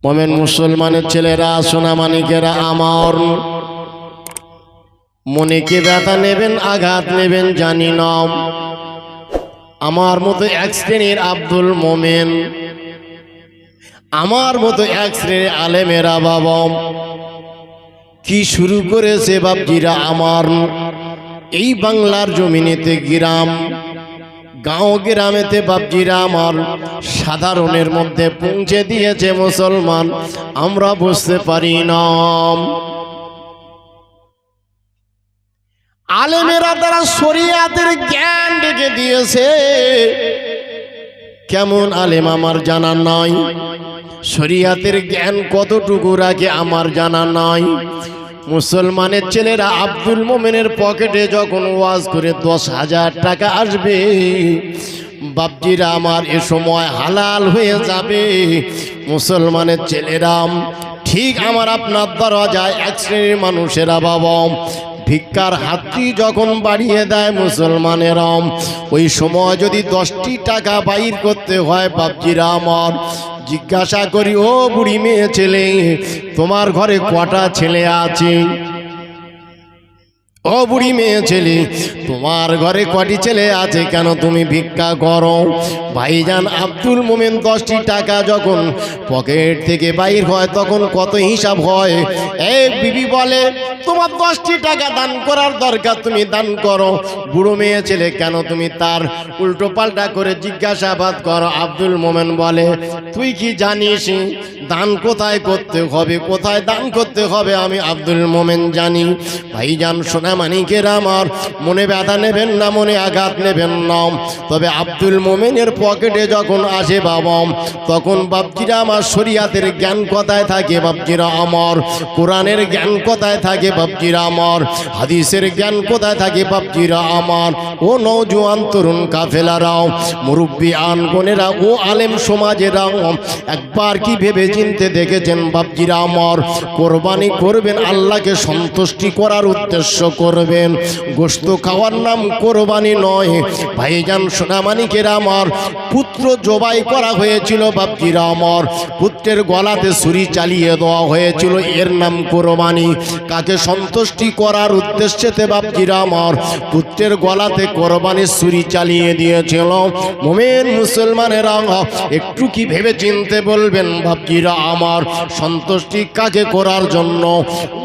মোমেন মুসলমানের ছেলেরা, সোনামানিকেরা আমার, মনে কি ব্যথা নেবেন, আঘাত নেবেন জানি না। আমার মতো এক শ্রেণীর আব্দুল মোমেন, আমার মতো এক শ্রেণীর আলেমেরা বাবা কি শুরু করেছে বাপজিরা আমার। এই বাংলার জমিনেতে গ্রাম, গাঁও গ্রামেতে বাপজিরা আমার সাধারণের মধ্যে পৌঁছে দিয়েছে মুসলমান, আমরা বুঝতে পারি না। আলেমেরা তারা শরিয়াতের জ্ঞান ডেকে দিয়েছে, কেমন আলেম আমার জানা নাই, শরিয়াতের জ্ঞান কতটুকু রাখে আমার জানা নাই। মুসলমানের ছেলেরা আব্দুল মোমেনের পকেটে যখন ওয়াজ করে 10,000 টাকা আসবে বাপজিরা আমার, এ সময় হালাল হয়ে যাবে। মুসলমানের ছেলেরা ঠিক আমার আপনার দরজায় এক শ্রেণীর মানুষেরা বাবা ভিক্ষার হাতটি যখন বাড়িয়ে দেয় মুসলমানেরা, ওই সময় যদি 10টি টাকা বাইর করতে হয় বাপজিরা আমার, জিজ্ঞাসা করি ও বুড়ি মেয়ে ছেলে, তোমার ঘরে কটা ছেলে আছে? ও বুড়ি মেয়ে ছেলে, তোমার ঘরে কটি ছেলে আছে, কেন তুমি ভিক্ষা করো? ভাইজান আব্দুল মোমেন 10টি টাকা যখন পকেট থেকে বাইর হয় তখন কত হিসাব হয়। এক বিবি বলে তোমার 10টি টাকা দান করার দরকার, তুমি দান করো। বুড়ো মেয়ে ছেলে কেন তুমি তার উল্টো পাল্টা করে জিজ্ঞাসাবাদ করো। আব্দুল মোমেন বলে তুই কি জানিস দান কোথায় করতে হবে, কোথায় দান করতে হবে? আমি আব্দুল মোমেন জানি। ভাইজান সোনামানিকেরা আমার, মনে ব্যথা নেবেন না, মনে আঘাত নেবেন না, তবে আব্দুল মোমেনের পকেটে যখন আসে বাবা তখন বাপজিরা আমার শরিয়াতের জ্ঞান কোথায় থাকে বাপজিরা আমার, কোরআনের জ্ঞান কোথায় থাকে বাপজিরা আমার, হাদিসের জ্ঞান কোথায় থাকে বাপজিরা আমার। ও নওজোয়ান তরুণ কাফেলারাও, মুরব্বী আনগণেরা, ও আলেম সমাজেরাও, একবার কি ভেবে চিনতে দেখেছেন বাপজিরা আমার, কোরবানি করবেন আল্লাহকে সন্তুষ্টি করার উদ্দেশ্য করবেন, গোশত খাওয়ার নাম কোরবানি নয়। ভাইজান সোনামানিকেরা আমার, পুত্র জবাই করা হয়েছিল বাপজিরা আমার, পুত্রের গলাতে ছুরি চালিয়ে দেওয়া হয়েছিল, এর নাম কোরবানি। কাকে সন্তুষ্টি করার উদ্দেশ্যেতে বাপজিরা আমার পুত্রের গলাতে কোরবানির ছুরি চালিয়ে দিয়েছিল। মোমেন মুসলমানেরা একটু কি ভেবে চিনতে বলবেন বাপজিরা আমার, সন্তুষ্টি কাকে করার জন্য?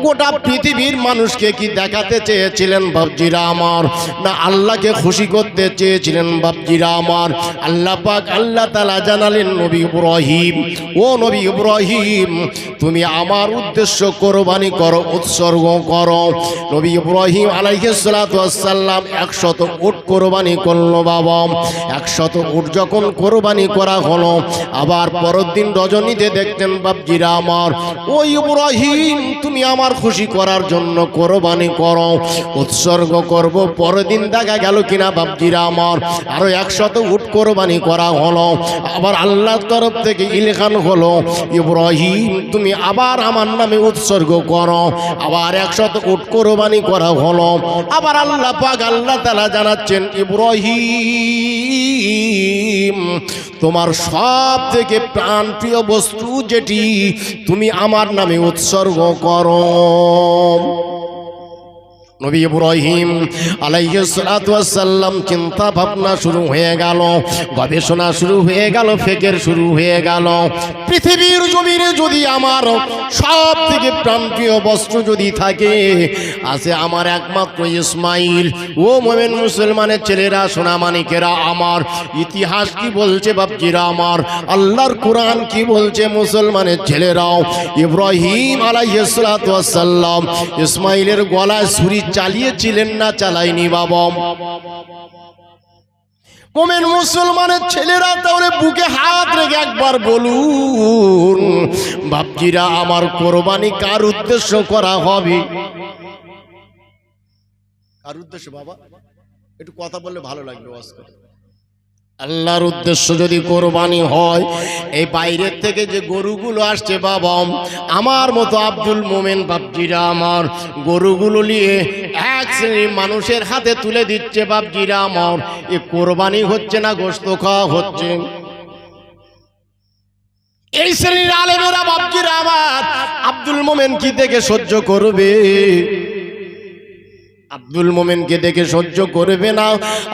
গোটা পৃথিবীর মানুষকে কি দেখাতে চেয়েছিলেন বাপজিরা আমার, না আল্লাহকে খুশি করতে চেয়েছিলেন বাপজিরা আমার? আল্লাহ পাক আল্লাহ তাআলা জানালেন নবী ইব্রাহিম, ও নবী ইব্রাহিম তুমি আমার উদ্দেশ্য কোরবানি করো, উৎসর্গ করো। নবী ইব্রাহিম আলাইহিস সালাতু ওয়াস সালাম 100 উট কোরবানি করলো বাবা। 100 উট যখন কোরবানি করা হলো, আবার পরের দিন রজনীতে দেখতেন বাপজিরা আমার, ও ইব্রাহিম তুমি আমার খুশি করার জন্য কোরবানি করো, উৎসর্গ করব। পরের দিন দেখা গেল কিনা বাপজিরা আমার আরো 100 উট কোরবানি করা হলো। আবার আল্লাহর তরফ থেকে ইলখান হলো ইব্রাহিম তুমি আবার আমার নামে উৎসর্গ করো, আবার 100 উট কোরবানি করা হলো। আবার আল্লাহ পাক আল্লাহ তাআলা জানাচ্ছেন ইব্রাহিম তোমার সব থেকে প্রাণপ্রিয় বস্তু যেটি তুমি আমার নামে উৎসর্গ করো। নবী ইব্রাহিম আলাইহিস সালাতু ওয়াস সালাম চিন্তা ভাবনা শুরু হয়ে গেল, গবেষণা শুরু হয়ে গেল, ফিকির শুরু হয়ে গেল। পৃথিবীর জমিনে যদি আমার সব থেকে প্রাণপ্রিয় বস্তু যদি থাকে, আছে আমার একমাত্র ইসমাইল। ও মুমিন মুসলমানের ছেলেরা, সোনামানিকেরা আমার, ইতিহাস কি বলছে বাপজিরা আমার, আল্লাহর কোরআন কি বলছে মুসলমানের ছেলেরাও? ইব্রাহিম আলাইহিস সালাতু ওয়াস সালাম ইসমাইলের গলায় ছুরি চালিয়েছিলেন না চালাইনি বাবা? মুমিন মুসলমানের ছেলেরা তাহলে বুকে হাত রেখে একবার বলুন বাপজিরা আমার, কোরবানি কার উদ্দেশ্য করা হবে? কার উদ্দেশ্য বাবা? একটু কথা বললে ভালো লাগবে। আল্লাহর উদ্দেশ্য যদি কোরবানি হয়, এই বাইরের থেকে যে গরুগুলো আসছে বাবা, আমার মতো আব্দুল মোমেন বাপজিরা আমার গরুগুলো নিয়ে এক শ্রেণীর মানুষের হাতে তুলে দিচ্ছে বাপজিরা আমার, এ কোরবানি হচ্ছে না গোশত খাওয়া হচ্ছে? এই শ্রেণীর আলেমেরা বাপজিরা আমার আব্দুল মোমেনকে দেখে সহ্য করবে? আব্দুল মোমেনকে দেখে সহ্য করবে না।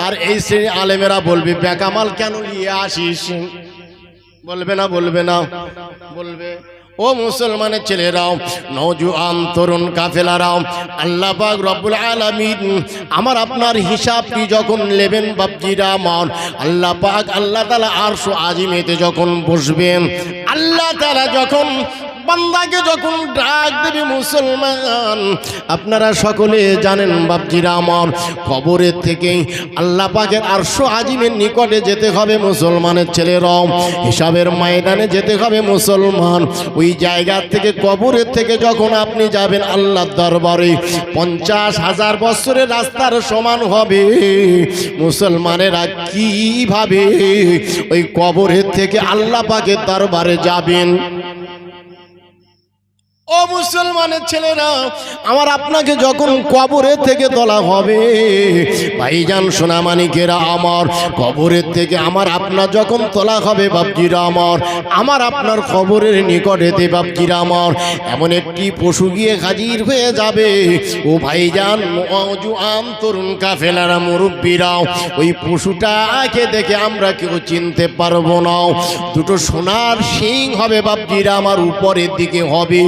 আর এই শ্রেণীর আলেমেরা বলবে বেকামাল কেন নিয়ে আসিস? বলবে না? বলবে না? বলবে। ও মুসলমানের ছেলেরাও, নওজোয়ান তরুণ কাফেলারাও, আল্লাহ পাক রব্বুল আলামিন আমার আপনার হিসাবটি যখন নেবেন বাপজিরা আমার, আল্লাহ পাক আল্লাহ তাআলা আরশ আজিমেতে যখন বসবেন, আল্লাহ তাআলা যখন বান্দাকে যখন ডাক দেবে মুসলমান, আপনারা সকলে জানেন বাপজিরা আমার, কবরের থেকে আল্লাহ পাকের আরশ আজিমের নিকটে যেতে হবে মুসলমানের ছেলেরাও, হিসাবের ময়দানে যেতে হবে মুসলমান। ওই জায়গা থেকে কবরের থেকে যখন আপনি যাবেন আল্লাহর দরবারে 50,000 বছরের রাস্তার সমান হবে। মুসলমানেরা কিভাবে ওই কবরের থেকে আল্লাহ পাকের দরবারে যাবেন? ও মুসলমানের ছেলেরা আমার, আপনাকে যখন কবরের থেকে তোলা হবে ভাইজান সোনামানিকেরা আমার, কবরের থেকে আমার আপনার যখন তোলা হবে বাপজিরা আমার আপনার কবরের নিকটেতে বাপজিরা আমার এমন একটি পশু গিয়ে হাজির হয়ে যাবে। ও ভাইজান নওজোয়ান তরুণ কাফেলারা মুরব্বীরাও, ওই পশুটাকে দেখে আমরা কেউ চিনতে পারবো না। দুটো সোনার শিং হবে বাপজিরা আমার, উপরের দিকে হবে,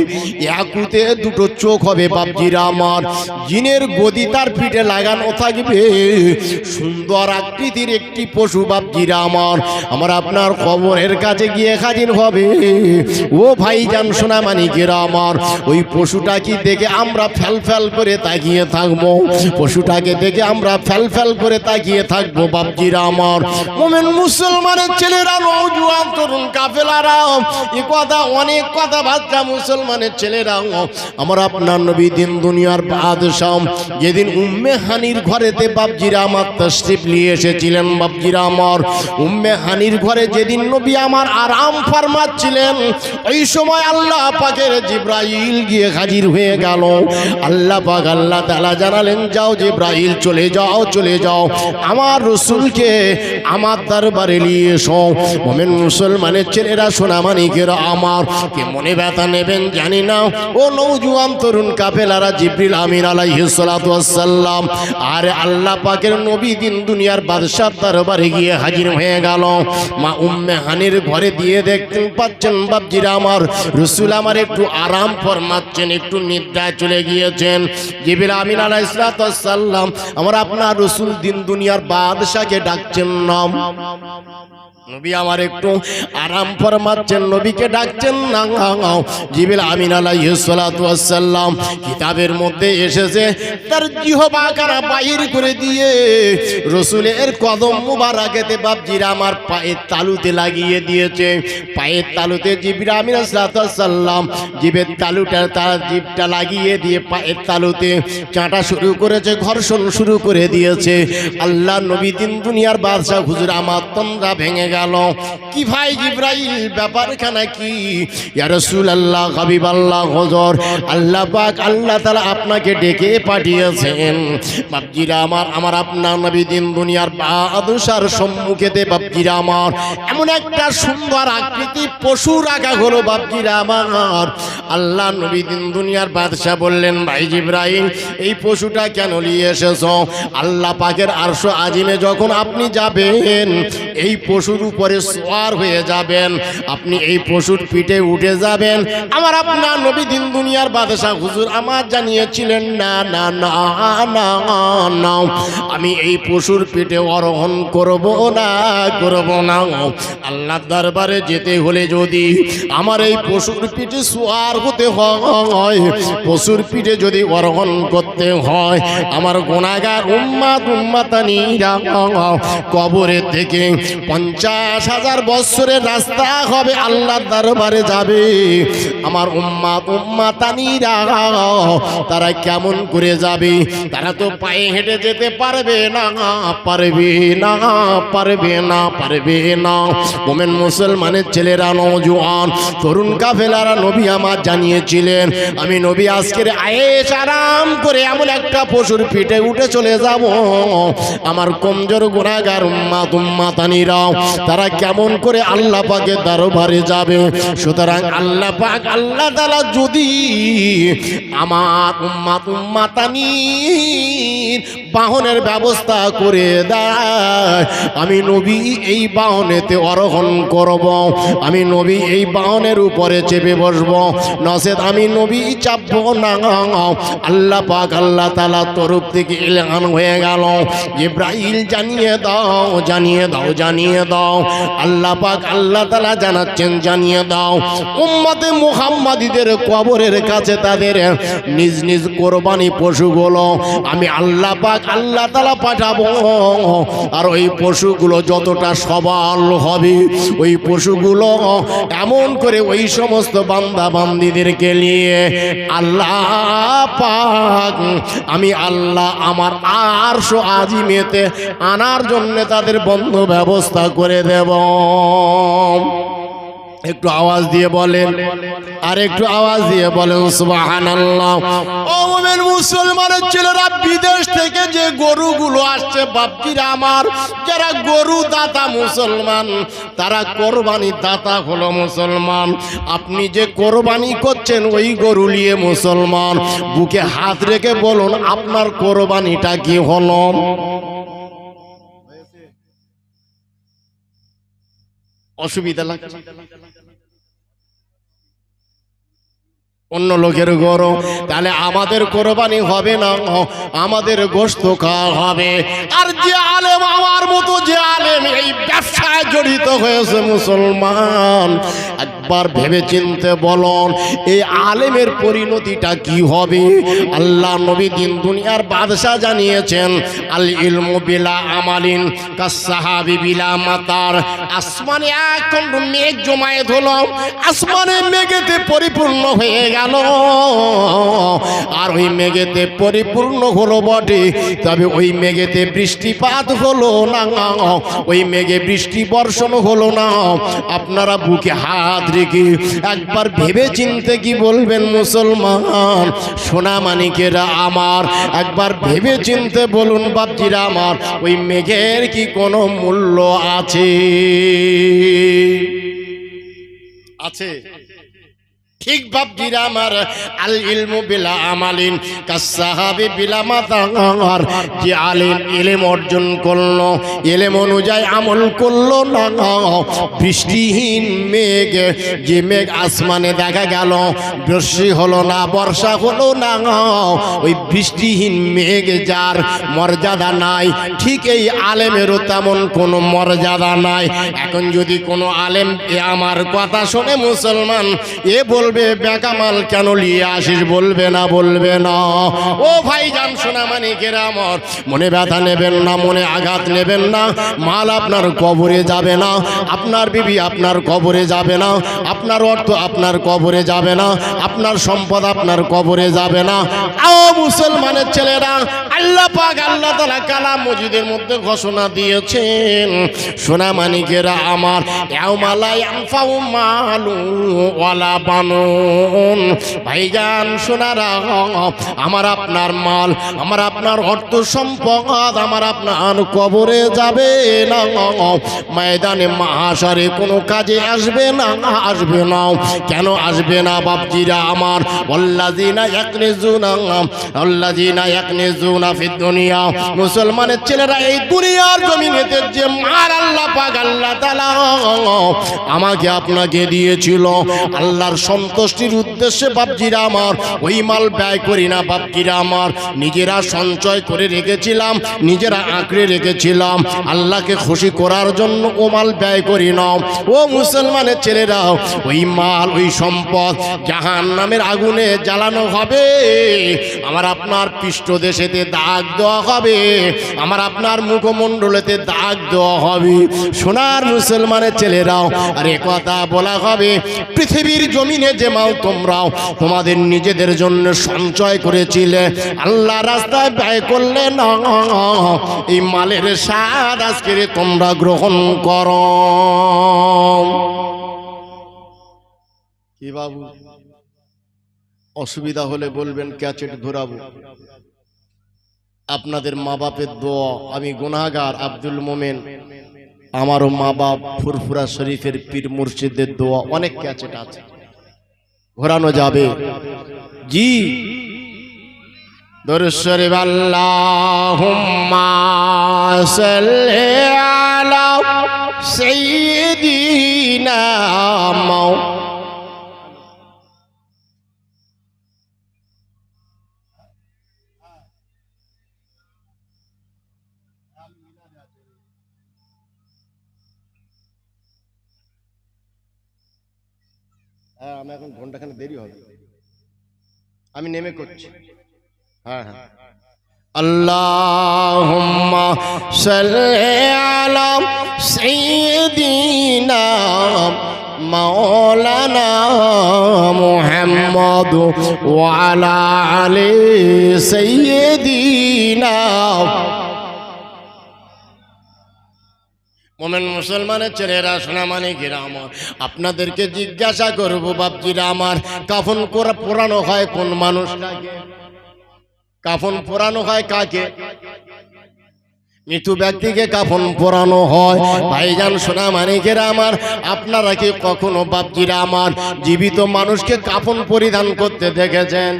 একুতে দুটো চোখ হবে বাপজিরা আমার, জিনের গদি তার পিঠে লাগানো থাকবে, সুন্দর আকৃতির একটি পশু বাপজিরা আমার আপনার কবরের কাছে গিয়ে হাজির হবে। ও ভাইজান সোনামানিকেরা আমার, ওই পশুটাকে দেখে আমরা ফ্যাল ফ্যাল করে তাকিয়ে থাকবো, পশুটাকে দেখে আমরা ফ্যাল ফ্যাল করে তাকিয়ে থাকবো বাপজিরা আমার। মোমেন মুসলমানের ছেলেরা, নওজোয়ান তরুণ কাফেলারা, এ কথা অনেক কথা বাচ্চা মুসলমানের ছেলেরা আমার আপনার নবী দিন দুনিয়ার বাদশাহ যেদিন উম্মে হানির ঘরেতে বাপজিরা আমার তশরিফ নিয়ে এসেছিলেন বাপজিরা আমার, উম্মে হানির ঘরে যেদিন নবী আমার আরাম ফরমাচ্ছিলেন, ওই সময় আল্লাহ পাকের জিবরাইল গিয়ে হাজির হয়ে গেল। আল্লাহ পাক আল্লাহ তাআলা জানালেন, যাও জিবরাইল চলে যাও, চলে যাও, আমার রাসূলকে আমার দরবারে নিয়ে এসো। মুমিন মুসলমানের ছেলেরা সোনামানিকেরা আমার, কে মনে ব্যথা নেবেন জানি না। ও নওজোয়ান তরুণ কাফেলারা, জিবরিল আমিন আলাইহিস সালাতু ওয়াস সালাম আর আল্লাহ পাকের নবী দিন দুনিয়ার বাদশার দরবারে গিয়ে হাজির হয়ে গেল। মা উম্মে হানির ঘরে দিয়ে দেখতে পাচ্ছেন বাপজিরা আমার, রাসূল আমার একটু আরাম ফরমাচ্ছেন, একটু নিদ্রায় চলে গিয়েছেন। জিবরিল আমিন আলাইহিস সালাতু ওয়াস সালাম আমার আপনার রাসূল দিন দুনিয়ার বাদশাকে ডাকছেন নাম, নবী আমার একটু আরাম ফরমাচ্ছেন, নবীকে ডাকছেন না। জিবরিল আমিন আলাইহিস সালাতু ওয়াস সালাম কিতাবের মধ্যে এসেছে, তার জিহ্বাখানা বাইর করে দিয়ে রাসূলের কদম মুবারকেতে বাপজিরা আমার পায়ের তালুতে লাগিয়ে দিয়েছে। পায়ের তালুতে জিবরিল আমিন আলাইহিস সালাতু ওয়াস সালাম জিবের তালুটা, তার জিভটা লাগিয়ে দিয়ে পায়ের তালুতে চাঁটা শুরু করেছে, ঘর্ষণ শুরু করে দিয়েছে। আল্লাহ নবী দিন দুনিয়ার বাদশা হুজুর আমার তন্দ্রা ভেঙে গেল। কি ভাই জিবরাইল, ব্যাপারখানা কি? ইয়া রাসূলুল্লাহ, হাবিবাল্লাহ, হুজুর আল্লাহ পাক আল্লাহ তাআলা আপনাকে ডেকে পাঠিয়েছেন। বাপজিরা আমার আপনার নবী দিন দুনিয়ার বাদশার সম্মুখেতে বাপজিরা আমার এমন একটা সুন্দর আকৃতি পশু রাখা হলো বাপজিরা আমার। আল্লাহ নবী দিন দুনিয়ার বাদশা বললেন, ভাই জিবরাইল, এই পশুটা কেন নিয়ে এসেছো? আল্লাহ পাকের আরশ আজিমে যখন আপনি যাবেন, এই পশুর উপরে সওয়ার হয়ে যাবেন, আপনি এই পশুর পিঠে উঠে যাবেন। আমার আপনার নবী দিন দুনিয়ার বাদশা হুজুর আমার জানিয়েছিলেন, না না না না না, আমি এই পশুর পিঠে আরোহণ করব না, করব না। আল্লাহর দরবারে যেতে হলে যদি আমার এই পশুর পিঠে সওয়ার হতে হয়, পশুর পিঠে যদি আরোহণ করতে হয়, আমার গুনাহগার উম্মাতানিরা কবরে থেকে 50,000 বছরের রাস্তা হবে আল্লাহর দরবারে যাবে। আমার উম্মাতানিরা তারা কেমন করে যাবে? তারা তো পায়ে হেঁটে যেতে পারবে না, পারবে না, পারবে না, পারবে না। মোমেন মুসলমানের ছেলেরা, নওজোয়ান তরুণ কাফেলারা, নবী আমার জানিয়েছিলেন, আমি নবী আজকের আয়েশ আরাম করে এমন একটা পশুর পিঠে উঠে চলে যাব। আমার কমজোর গুনাহগার উম্মাতানিরা তারা কেমন করে আল্লাহ পাকের দরবারে যাবে? সুতরাং আল্লাহ পাক আল্লাহ তাআলা যদি আমার উম্মাতানির বাহনের ব্যবস্থা করে দেয়, আমি নবী এই বাহনেতে আরোহণ করব, আমি নবী এই বাহনের উপরে চেপে বসব, নচেত আমি নবী চাপব না। আল্লাহ পাক আল্লাহ তাআলা তরফ থেকে ইলহাম হয়ে গেল, জিবরাইল জানিয়ে দাও, জানিয়ে দাও, জানিয়ে দাও। আল্লাহ পাক আল্লাহ তাআলা জানাচ্ছেন, জানিয়ে দাও উম্মতে মুহাম্মাদীদের কবরের কাছে তাদের নিজ নিজ কোরবানি পশুগুলো আমি আল্লাহ পাক আল্লাহ তাআলা পাঠাবো। আর ওই পশুগুলো যতটা সবল হবে, ওই পশুগুলো এমন করে ওই সমস্ত বান্দা বান্দীদেরকে নিয়ে আল্লাহ পাক আমি আল্লাহ আমার আরশ আজিমেতে আনার জন্য তাদের বন্ধ ব্যবস্থা করে দেব। একটু আওয়াজ দিয়ে বলেন, আর একটু আওয়াজ দিয়ে বলেন সুবহানাল্লাহ। ও মুমিন মুসলমানের ছেলেরা, বিদেশ থেকে যে গরুগুলো আসছে বাপজিরা আমার, যারা গরু দাতা মুসলমান, তারা কোরবানি দাতা হলো মুসলমান। আপনি যে কোরবানি করছেন ওই গরু নিয়ে মুসলমান বুকে হাত রেখে বলুন আপনার কোরবানিটা কি হলো? অসুবিধা লাগছে? অন্য লোকের গরু, তাহলে আমাদের কোরবানি হবে না, আমাদের গোশত খাওয়া হবে। আর যে আলেম আমার মতো, যে আলেম এই ব্যবসায় জড়িত হয়েছে মুসলমান, একবার ভেবে চিনতে বলুন এই আলেমের পরিণতিটা কি হবে? আল্লাহ নবী দিন দুনিয়ার বাদশা জানিয়েছেন, আল ইলমু বিলা আমালিন কাসসাহাবি বিলা মাতার। আসমানে এখন মেঘ জমায়েত হলো, আসমানে মেঘেতে পরিপূর্ণ হয়ে গেল, আর ওই মেঘেতে পরিপূর্ণ হলো বটে, তবে ওই মেঘেতে বৃষ্টিপাত হলো না, ওই মেঘে বৃষ্টি বর্ষণ হলো না। আপনারা বুকে হাত রেখে একবার ভেবে চিনতে কি বলবেন মুসলমান সোনা মানিকেরা আমার, একবার ভেবে চিনতে বলুন বাপজিরা আমার, ওই মেঘের কি কোনো মূল্য আছে? আছে? ঠিক বাপজিরা আমার, আল ইলমু বিলা আমালিন কাসসাহাবি বিলা মাতার। যে আলিম ইলম অর্জন করলো, ইলম অনুযায়ী আমল করলো না, বৃষ্টিহীন মেঘ, যে মেঘ আসমানে দেখা গেল বৃষ্টি হলো না, বর্ষা হলো না, ওই বৃষ্টিহীন মেঘ যার মর্যাদা নাই, ঠিক এই আলেমেরও তেমন কোনো মর্যাদা নাই। এখন যদি কোনো আলেম আমার কথা শুনে মুসলমান এ বলবে বেকামাল কেন নিয়ে আসিস, বলবে না? বলবে না? ও ভাইজান সোনা মানিকেরা আমার, মনে ব্যথা নেবেন না, মনে আঘাত নেবেন না। মাল আপনার কবরে যাবে না, আপনার বিবি আপনার কবরে যাবে না, আপনার অর্থ আপনার কবরে যাবে না, আপনার সম্পদ আপনার কবরে যাবে না। আও মুসলমানের ছেলেরা, আল্লাহ পাক আল্লাহ তাআলা কালাম মজিদের মধ্যে ঘোষণা দিয়েছেন, সোনা মানিকেরা আমার, ইয়াউমা লা ইয়ানফাউ মালু ওয়ালা বানুন। ভাইজান সোনারা, আমার আপনার মাল, আমার আপনার অর্থ সম্পদ আমার আপনার কবরে যাবে না, ময়দানে মাহশারে কোনো কাজে আসবে না, আসবে না। কেন আসবে না বাপজিরা আমার? আল্লাযিনা ইয়াকনিজুনা ফিদ দুনিয়া। মুসলমানের ছেলেরা, এই দুনিয়ার জমিনেতে যে মাল আল্লাহ পাক আল্লাহ তাআলা আমাকে আপনাকে দিয়েছিল আল্লাহর সন্তুষ্টির উদ্দেশ্যে বাপজিরা আমার, ওই মাল ব্যয় করি না বাপজিরা আমার, নিজেরা সঞ্চয় করে রেখেছিলাম, নিজেরা আঁকড়ে রেখেছিলাম, আল্লাহকে খুশি করার জন্য ও মাল ব্যয় করি না। ও মুসলমানের ছেলেরা, ওই মাল, ওই সম্পদ জাহান্নামের আগুনে জ্বালানো হবে, আমার আপনার পৃষ্ঠদেশেতে দাগ দেওয়া হবে, আমার আপনার মুখমণ্ডলেতে দাগ দেওয়া হবে। সোনার মুসলমানের ছেলেরাও, আর এ কথা বলা হবে, পৃথিবীর জমিনে যে মাল তোমরাও তোমাদের নিজেদের জন্য সঞ্চয় করেছিলে, আল্লাহ রাস্তায় ব্যয় করলে না, এই মালের স্বাদ আজকে তোমরা গ্রহণ করো। কি বাবু, অসুবিধা হলে বলবেন, ক্যাচেট ধরাবো। আপনাদের মা বাপের দোয়া, আমি গুনাহগার আব্দুল মোমেন আমারও মা বাপ ফুরফুরা শরীফের পীর মুর্শিদের দোয়া অনেক ক্যাচেট আছে, ঘোরানো যাবে। জি দরুদ শরীফ আল্লাহুম্মা সাল্লি আলা সাইয়্যিদিনা আমি এখন ঘন্টাখানে দেরি হবে, আমি নেমে করছি। হ্যাঁ হ্যাঁ, আল্লাহুম্মা সাল্লি আলা সাইয়্যিদিনা মাওলানা মুহাম্মদ ওয়া আলা আলি সাইয়্যিদিনা। মোমেন মুসলমানের ছেলেরা, সোনামানিকেরা আমার, আপনাদেরকে জিজ্ঞাসা করব বাপজিরা আমার, কাফন পোড়ানো হয় কোন মানুষটাকে? কাফন পোড়ানো হয় কাকে? মৃত্যু ব্যক্তিকে কাফন পোড়ানো হয়। ভাইজান সোনামানিকেরা আমার, আপনারা কি কখনো বাপজিরা আমার জীবিত মানুষকে কাফন পরিধান করতে দেখেছেন?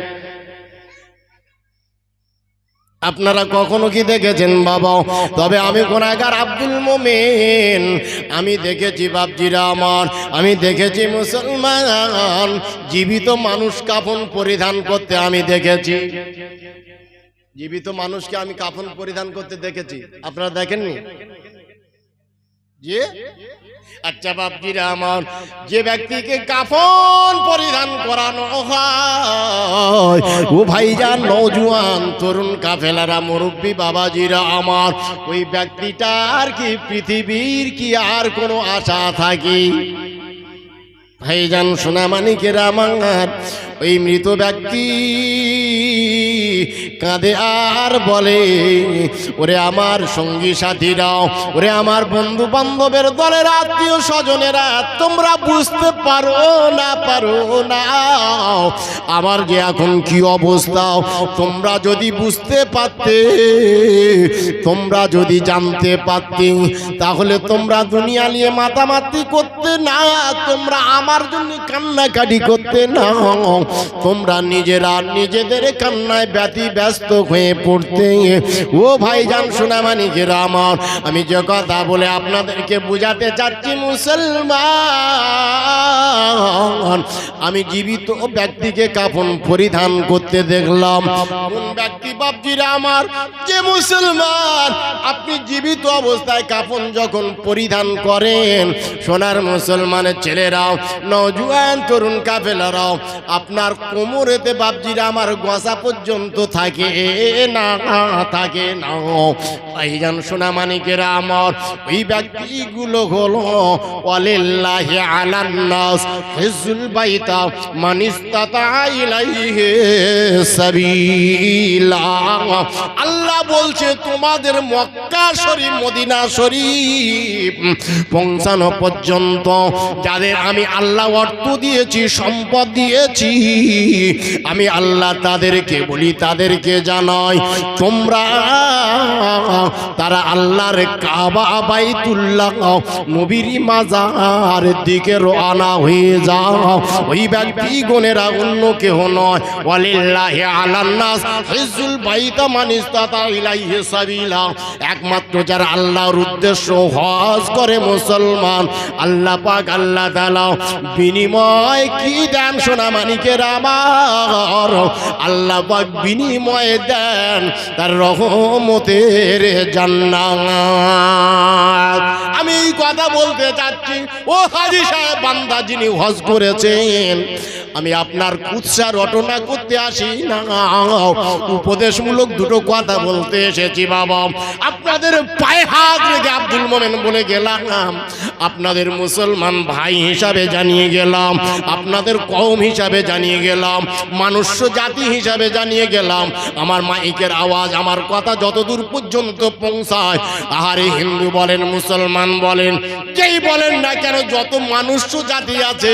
আপনারা কখনো কি দেখেছেন বাবা? তবে আমি গুনাহগার আব্দুল মোমেন, আমি দেখেছি বাপজিরা আমার, আমি দেখেছি মুসলমান জীবিত মানুষ কাফন পরিধান করতে আমি দেখেছি। জীবিত মানুষকে আমি কাফন পরিধান করতে দেখেছি, আপনারা দেখেননি? জি আচ্ছা বাপজিরা আমার, যে ব্যক্তিকে কাফন পরিধান করানো হয় ও ভাইজান নওজোয়ান তরুণ কাফেলারা, মুরব্বী বাবাজিরা আমার, ওই ব্যক্তিটার কি পৃথিবীর কি আর কোনো আশা থাকে? ভাইজান সোনামানিকেরা আমার, ওই মৃত ব্যক্তি কাঁদে আর বলে, ওরে আমার সঙ্গী সাথীরাও, ওরে আমার বন্ধু বান্ধবের দলের আত্মীয় স্বজনেরা, তোমরা বুঝতে পারো না আমার যে এখন কি অবস্থা। তোমরা যদি বুঝতে পারতে, তোমরা যদি জানতে পারতে, তাহলে তোমরা দুনিয়া নিয়ে মাতামাতি করতে না, তোমরা আমার জন্য কান্নাকাটি করতে না, তোমরা নিজেরা নিজেদের কান্নায় ব্যস্ত হয়ে পড়তে। ও ভাইজান সোনামানিকেরা আমার, আমি যে কথা বলে আপনাদেরকে বুঝাতে চাচ্ছি, মুসলমান আমি জীবিত ব্যক্তিকে কাফন পরিধান করতে দেখলাম। কোন ব্যক্তি বাপজিরা আমার? যে মুসলমান আপনি জীবিত অবস্থায় কাফন যখন পরিধান করেন, সোনার মুসলমানের ছেলেরাও, নওজোয়ান তরুণ কাফেলারাও, আপনার কোমরেতে বাপজিরা আমার গোসা পর্যন্ত থাকে না, থাকে না। ভাইজান সোনামানিকেরা আমার, ওই ব্যক্তিগুলো হলো ওয়ালিল্লাহি আলান নাস হিজ্জুল বাইতা মান ইসতাতা ইলাইহি সাবিলা। আল্লাহ বলছে তোমাদের মক্কা শরীফ মদিনা শরীফ পৌঁছানো পর্যন্ত যাদের আমি আল্লাহ অর্থ দিয়েছি, সম্পদ দিয়েছি, আমি আল্লাহ তাদেরকে বলি, তাদেরকে জানাই, তোমরা তারা আল্লাহর কাবা বাইতুল্লাহ নবীর মাজার দিকে রওনা হয়ে যাও। ওই ব্যক্তি গণেরা অন্য কেহ নয়, ওয়ালিল্লাহি আলান নাস হিজ্জুল বাইতা মান ইসতাতা ইলাইহি সাবিলা। একমাত্র যারা আল্লাহর উদ্দেশ্য হজ করে মুসলমান, আল্লাহ পাক আল্লাহ তাআলা বিনিময় কি দেন সোনামানিকেরা আমার? আল্লাহ পাক বিনিময়ে দেন তার রহমতের জান্নাত। আমি এই কথা বলতে চাচ্ছি, ও হাজী সাহেব বান্দা যিনি হজ করেছেন, আমি আপনার কুৎসা রটনা করতে আসি না, উপদেশমূলক দুটো কথা বলতে এসেছি বাবা। আপনাদের পায়ে হাত রেখে আব্দুল মোমেন বলে গেলাম, আপনাদের মুসলমান ভাই হিসাবে জানিয়ে গেলাম, আপনাদের কওম হিসাবে জানিয়ে গেলাম, মনুষ্য জাতি হিসাবে জানিয়ে গেলাম। আমার মাইকের আওয়াজ, আমার কথা যতদূর পর্যন্ত পৌঁছায়, আহারে হিন্দু বলেন, মুসলমান বলেন, যেই বলেন না কেন, যত মনুষ্য জাতি আছে,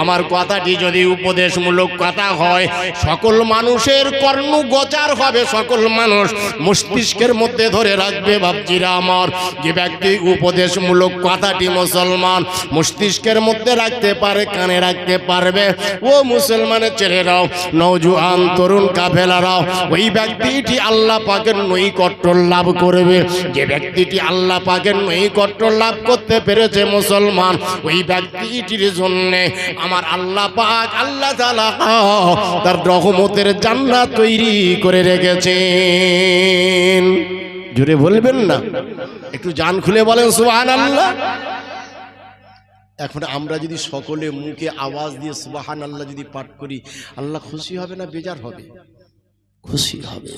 আমার কথাটি কথাটি যদি উপদেশমূলক কথা হয়, সকল মানুষের কর্ণ গোচার হবে, সকল মানুষ মস্তিষ্কের মধ্যে ধরে রাখবে। বাপজিরা আমার, যে ব্যক্তি উপদেশমূলক কথাটি মুসলমান মস্তিষ্কের মধ্যে রাখতে পারে, কানে রাখতে পারবে, ও মুসলমানের ছেলেরাও, নওজোয়ান তরুণ কাফেলারাও, ওই ব্যক্তিটি আল্লাহ পাকের নৈকট্য লাভ করবে। যে ব্যক্তিটি আল্লাহ পাকের নৈকট্য লাভ করতে পেরেছে মুসলমান, ওই ব্যক্তিটির জন্য আমার আল্লাহ পাক আল্লাহ তাআলা তার রহমতের জান্নাত তৈরি করে রেখেছেন। জোরে বলবেন না? একটু জান খুলে বলেন সুবহানাল্লাহ। এখন আমরা যদি সকলে মুখে আওয়াজ দিয়ে সুবহানাল্লাহ যদি পাঠ করি, আল্লাহ খুশি হবে না বেজার হবে? খুশি হবে।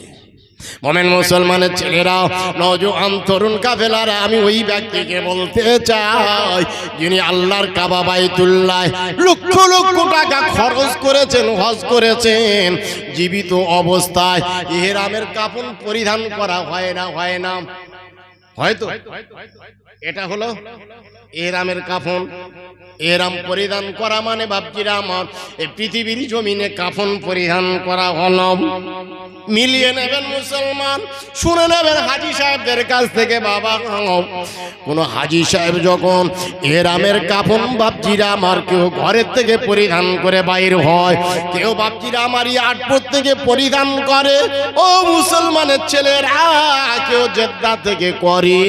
মোমেন মুসলমানের ছেলেরা, নওজোয়ান তরুণ কাফেলারা, আমি ওই ব্যক্তিকে বলতে চাই যিনি আল্লাহর কাবা বাইতুল্লাহ লক্ষ লক্ষ টাকা খরচ করেছেন, হজ করেছেন, জীবিত অবস্থায় ইহরামের কাফন পরিধান করা হয় না? হয় না? হয়তো এটা হলো ইহরামের কাফন। ইহরাম পরিধান করা মানে বাপজিরা আমার এই পৃথিবীর জমিনে কাফন পরিধান করা হলো। মিলিয়ে নেবেন মুসলমান, শুনে নেবেন হাজী সাহেবদের কাছ থেকে। বাবা, কোন হাজী সাহেব যখন ইহরামের কাফন বাপজিরা আমার কেউ ঘরের থেকে পরিধান করে বাইর হয়, কেউ বাপজিরা আমার এয়ারপোর্ট থেকে পরিধান করে, ও মুসলমানের ছেলেরা, কেউ জেদ্দা থেকে করে।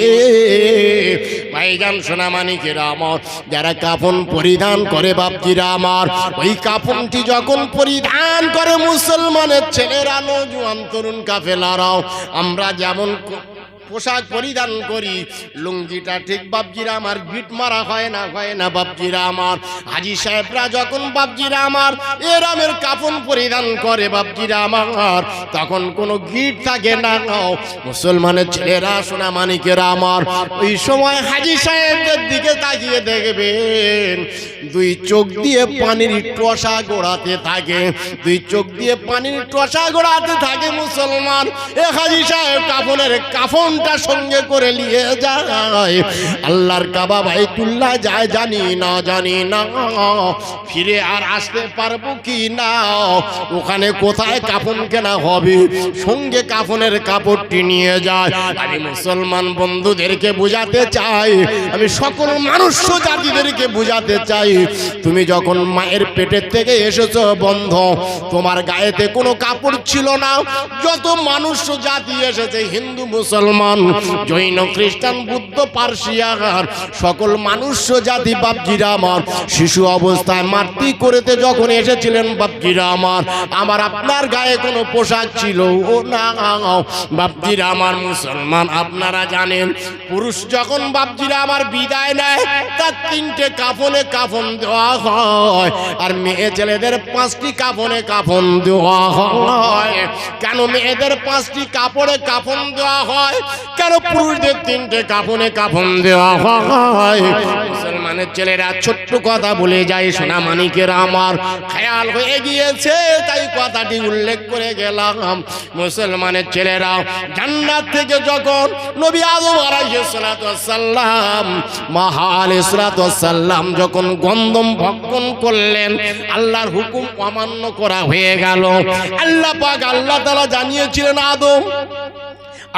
ভাইজান সোনামানিকেরা আমার, যারা কাফন পরিধান করে বাপজিরা আমার, ওই কাফনটি যখন পরিধান করে মুসলমানের ছেলেরা, নওজোয়ান তরুণ কাফেলারাও, আমরা যেমন পোশাক পরিধান করি, লুঙ্গিটা ঠিক বাপজিরা আমার গিট মারা হয় না? হয় না বাপজিরা আমার? হাজী সাহেবরা যখন বাপজিরা আমার ইহরামের কাফন পরিধান করে বাপজিরা আমার, তখন কোনো গিট থাকে না। মুসলমানের ছেলেরা, সোনা মানিকেরা আমার, ওই সময় হাজী সাহেবদের দিকে তাকিয়ে দেখবেন দুই চোখ দিয়ে পানির টসা গোড়াতে থাকে, দুই চোখ দিয়ে পানির টসা গোড়াতে থাকে। মুসলমান এ হাজী সাহেব কাফনের কাফনটা সঙ্গে করে নিয়ে যায়, আল্লাহর কাবা বাইতুল্লাহ যায়, জানি না জানি না ফিরে আর আসতে পারবো কি না, ওখানে কোথায় কাফন কেনা হবে, সঙ্গে কাফনের কাপড়টি নিয়ে যায়। আমি মুসলমান বন্ধুদেরকে বুঝাতে চাই, আমি সকল মানুষ জাতিদেরকে বুঝাতে চাই, তুমি যখন মায়ের পেটের থেকে এসেছো বন্ধ, তোমার গায়েতে কোনো কাপড় ছিল না। যত মানুষ জাতি এসেছে, হিন্দু মুসলমান জৈন খ্রিস্টান বুদ্ধ পার্সিয়ার সকল মানুষ জাতি বাপজিরা আমার শিশু অবস্থায় মাতৃ করেতে যখন এসেছিলেন বাপজিরা আমার, আমার আপনার গায়ে কোনো পোশাক ছিল ও না বাপজিরা আমার। মুসলমান আপনারা জানেন, পুরুষ যখন বাপজিরা আমার বিদায় নেয়, তার 3টে কাফনে কাফন দেওয়া হয়, আর মেয়ে ছেলেদের 5টি কাফনে কাফন দেওয়া হয়। কেন মেয়েদের 5টি কাপড়ে কাফন দেওয়া হয়, কেন পুরুষদের 3টে কাফনে কাফন দেওয়া হয়? মুসলমানের ছেলেরা ছোট্ট কথা বলে যায়, সোনা মানিকের আমার খেয়াল হয়ে গিয়েছে, তাই কথাটি উল্লেখ করে গেলাম। মুসলমানের ছেলেরা জান্নাত থেকে যখন নবী আদম আলাইহিস সালাতু ওয়াস সালাম, মা হাওয়া আলাইহিস সালাতু ওয়াস সালাম যখন গন্ধম ভক্ষণ করলেন, আল্লাহর হুকুম অমান্য করা হয়ে গেল। আল্লাহ পাক আল্লাহ তাআলা জানিয়েছিলেন, আদম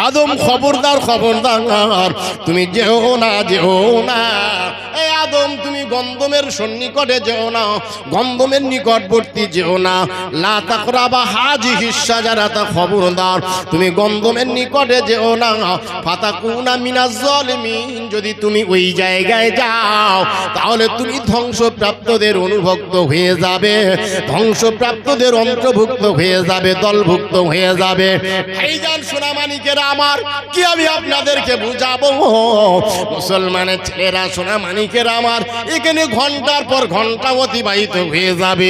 আদম খবরদার খবরদার, তুমি যেও না যেও না, এই আদম তুমি গন্ধমের সন্নিকটে যেও না, গন্ধমের নিকটবর্তী যেও না, লা তাকরাবা হাযিহিস শাজারাতা, খবরদার তুমি গন্ধমের নিকটে যেও না, ফাতাকুনা মিনাজ জালিমিন, যদি তুমি ওই জায়গায় যাও তাহলে তুমি ধ্বংসপ্রাপ্তদের অনুভুক্ত হয়ে যাবে, ধ্বংসপ্রাপ্তদের অন্তর্ভুক্ত হয়ে যাবে, দলভুক্ত হয়ে যাবে। ভাইজান সোনামানিকেরা আমার, কি আমি আপনাদেরকে বুঝাবো? মুসলমানের ছেলেরা, সোনামানিকেরা আমার, এখানে ঘন্টার পর ঘন্টা অতিবাহিত হয়ে যাবে।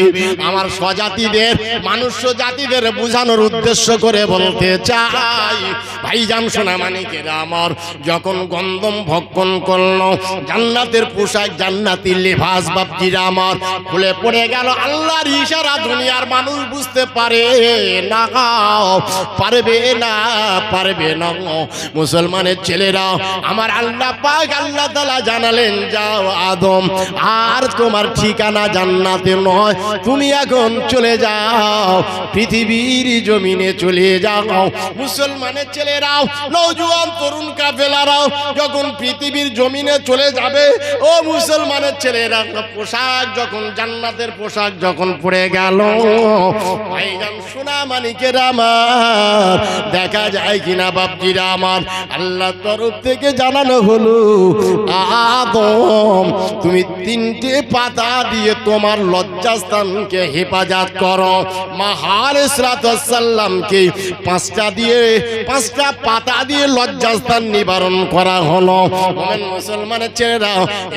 আমার স্বজাতিদের, মানুষ জাতিদের বোঝানোর উদ্দেশ্য করে বলতে চাই, ভাইজান সোনামানিকেরা আমার, যখন গন্ধম ভক্ষণ করলো, জান্নাতের পোশাক, জান্নাতি লেবাস বাপজিরা আমার খুলে পড়ে গেল। আল্লাহর ইশারা দুনিয়ার মানুষ বুঝতে পারে না, পারবে না, পারবে না। মুসলমানের ছেলেরা আমার, আল্লাহ পাক আল্লাহ তাআলা জানালেন, যাও আদম, আর তোমার ঠিকানা জান্নাতে নয়, তুমি এখন চলে যাও পৃথিবীর জমিনে চলে যাও। মুসলমানের ছেলেরাও, নওজোয়ান তরুণ কাফেলারাও যখন পৃথিবীর জমিনে চলে যাবে, ও মুসলমানের ছেলেরা পোশাক যখন জান্নাতের পোশাক যখন পড়ে গেল, ভাইজান সোনা মানিকের আমার দেখা যায় কিনা বাপজিরা আমার, আল্লাহ তরফ থেকে জানানো হলো, আদম তুমি 3টে পাতা দিয়ে তোমার লজ্জাস্থানকে হেফাজত করো। মা আলাইহিস সালামকে 5টা পাতা দিয়ে লজ্জাস্থান নিবারণ করা হলো। মুসলমানের ছেলেরা,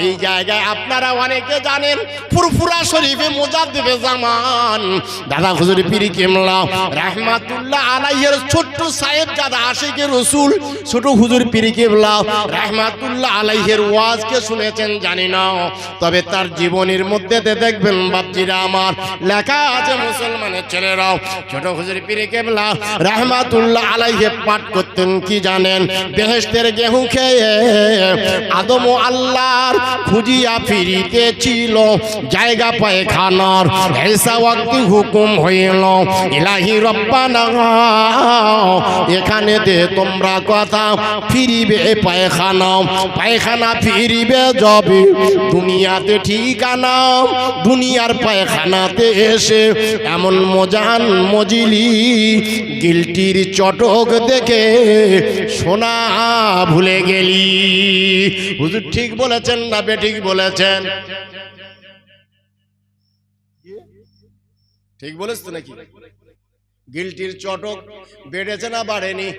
এই জায়গায় আপনারা অনেকে জানেন ফুরফুরা শরীফে মুজাদ্দিদে জামান দাদা হুজুর পীর কেবলা রাহমাতুল্লাহ আলাইহির ছোট্ট সাহেবজাদা আশিকে রাসূল ছোট হুজুর পীর কেবলা রাহমাতুল্লাহ আলাইহির ওয়াজকে শুনেছেন জানি না, তবে তার জীবনের মধ্যে দেখবেন বাপজিরা আমার লেখা আছে, মুসলমানের ছেলেরাও ছোট হুজুর পীর কেবলা রাহমাতুল্লাহ আলাইহি পাঠ করতেন কি জানেন, বেহেশতের গেহু খেয়ে আদম ও আল্লাহর খুঁজিয়া ফিরিতেছিল জায়গা পায়খানার, এসা ওয়াক্ত হুকুম হইল ইলাহি রব্বানা এখানে দে তোমরা কথা ফিরিবে পায়খানা, পায়খানা ফিরিবে যাবে দুনিয়াতে ঠিকানা, দুনিয়ার পায়খানাতে এসে এমন মজান মজিলি গিলটির চটক দেখে সোনা ভুলে গেলি। হুজুর ঠিক বলেছেন না বেঠিক বলেছেন? ঠিক বলেছ তো নাকি? গিলটির চটক বেড়েছে না বাড়েনি?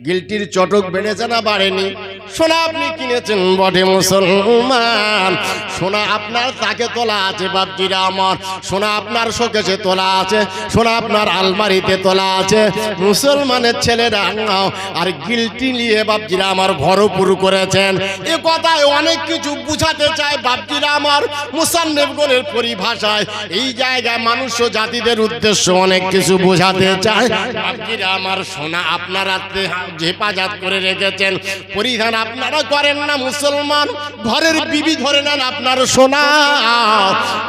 গিলটির চটক বেড়েছে না বাড়েনি? সোনা আপনি কিনেছেন বটে মুসলমান, সোনা আপনার তাকে তোলা আছে বাপজিরা আমার, সোনা আপনার শোকেসে তোলা আছে, সোনা আপনার আলমারিতে তোলা আছে। মুসলমানের ছেলেরা আর গিলটি নিয়ে বাপজিরা আমার ভরপুর করেছেন। এ কথায় অনেক কিছু বুঝাতে চায় বাপজিরা আমার মুসান্নিফগণের পরিভাষায়, এই জায়গায় মানুষ জাতিদের উদ্দেশ্য অনেক কিছু বোঝাতে চায়। বাপজিরা আমার সোনা আপনারা হেফাজত করে রেখেছেন, পরিধান আপনারা করেন না মুসলমান, ঘরের বিবি ধরে নেন আপনার সোনা,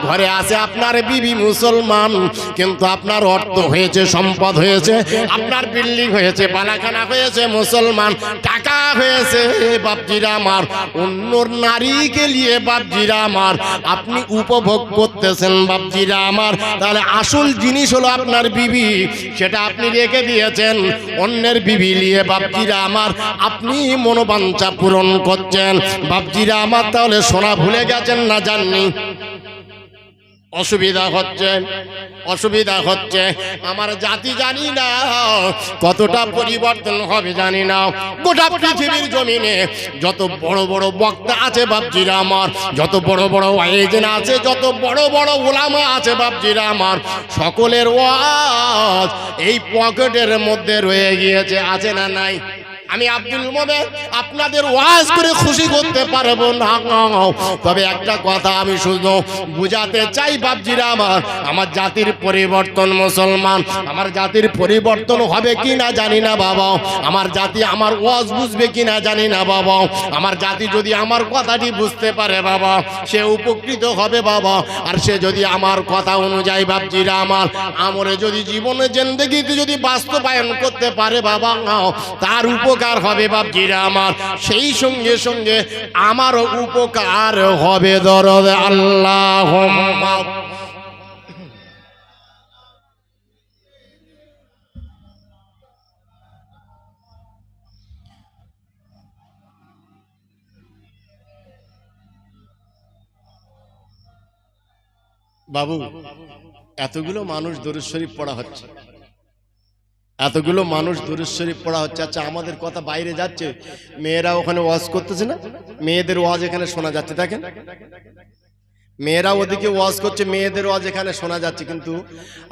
ঘরে আছে আপনার বিবি মুসলমান, কিন্তু আপনার অর্থ হয়েছে, সম্পদ হয়েছে, আপনার বিল্ডিং হয়েছে, বালাখানা হয়েছে মুসলমান, টাকা হয়েছে বাপজিরা আমার, অন্য নারীকে নিয়ে বাপজিরা আমার আপনি উপভোগ করতেছেন বাপজিরা আমার, তাহলে আসল জিনিস হলো আপনার বিবি, সেটা আপনি রেখে দিয়েছেন, অন্যের বিবি নিয়ে বাপজিরা আমার আপনি মনোবাঞ্ছা পূরণ করছেন বাপজিরা আমার। তাহলে সোনা ভুলে গেছেন না জাননি? অসুবিধা হচ্ছে, অসুবিধা হচ্ছে। আমার জাতি জানি না কতটা পরিবর্তন হবে জানি না। গোটা পৃথিবীর জমিনে যত বড় বড় বক্তা আছে বাপজিরা আমার, যত বড় বড় ওয়াইজেন আছে, যত বড় বড় ওলামা আছে বাপজিরা আমার, সকলের ওয়াজ এই পকেটের মধ্যে রয়ে গিয়েছে, আছে না নাই? আমি আব্দুল মোমেন আপনাদের ওয়াজ করে খুশি করতে পারবো না, তবে একটা কথা আমি শুধু বুঝাতে চাই বাপজিরা আমার, আমার জাতির পরিবর্তন মুসলমান, আমার জাতির পরিবর্তন হবে কি না জানি না বাবা, আমার জাতি আমার ওয়াজ বুঝবে কি না জানি না বাবা, আমার জাতি যদি আমার কথাটি বুঝতে পারে বাবা সে উপকৃত হবে বাবা, আর সে যদি আমার কথা অনুযায়ী বাপজিরা আমার আমরে যদি জীবনে জিন্দেগিতে যদি বাস্তবায়ন করতে পারে বাবা, তার উপকার হবে বাপজিরা আমার, সেই সঙ্গে সঙ্গে আমারও উপকার হবে। দরদ আল্লাহুম্মা। বাবু এতগুলো মানুষ দরুদ শরীফ পড়া হচ্ছে, এতগুলো মানুষ দরুদ শরীফ পড়া হচ্ছে, আচ্ছা আমাদের কথা বাইরে যাচ্ছে, মেয়েরা ওখানে ওয়াজ করতেছে না, মেয়েদের ওয়াজ এখানে শোনা যাচ্ছে, দেখেন মেয়েরা ওদিকে ওয়াজ করছে, মেয়েদের ওয়াজ এখানে শোনা যাচ্ছে, কিন্তু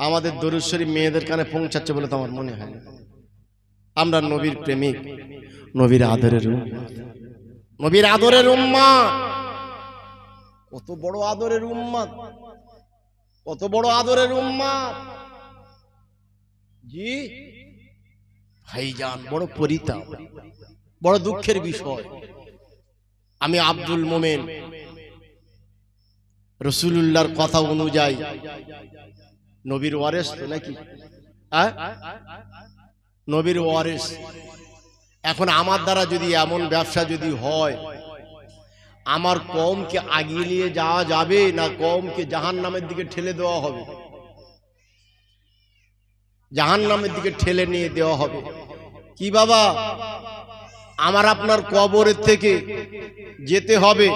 আমাদের দরুদ শরীফ মেয়েদের কানে পৌঁছাচ্ছে বলে তো আমার মনে হয় না। আমরা নবীর প্রেমিক, নবীর আদরের উম্মত, নবীর আদরের উম্মত, কত বড় আদরের উম্মত, কত বড় আদরের উম্মত। জি ভাইজান, বড় পরিতাপ, বড় দুঃখের বিষয়। আমি আব্দুল মোমেন রাসূলুল্লাহর কথা অনুযায়ী নবীর ওয়ারিস তো নাকি, নবীর ওয়ারিস। এখন আমার দ্বারা যদি এমন ব্যবসা যদি হয়, আমার কওমকে আগিয়ে নিয়ে যাওয়া যাবে না কওমকে জাহান্নামের দিকে ঠেলে দেওয়া হবে? জাহান্নামের দিকে ঠেলে নিয়ে দেওয়া হবে। কি বাবা, আমার আপনার কবরের থেকে যেতে হবে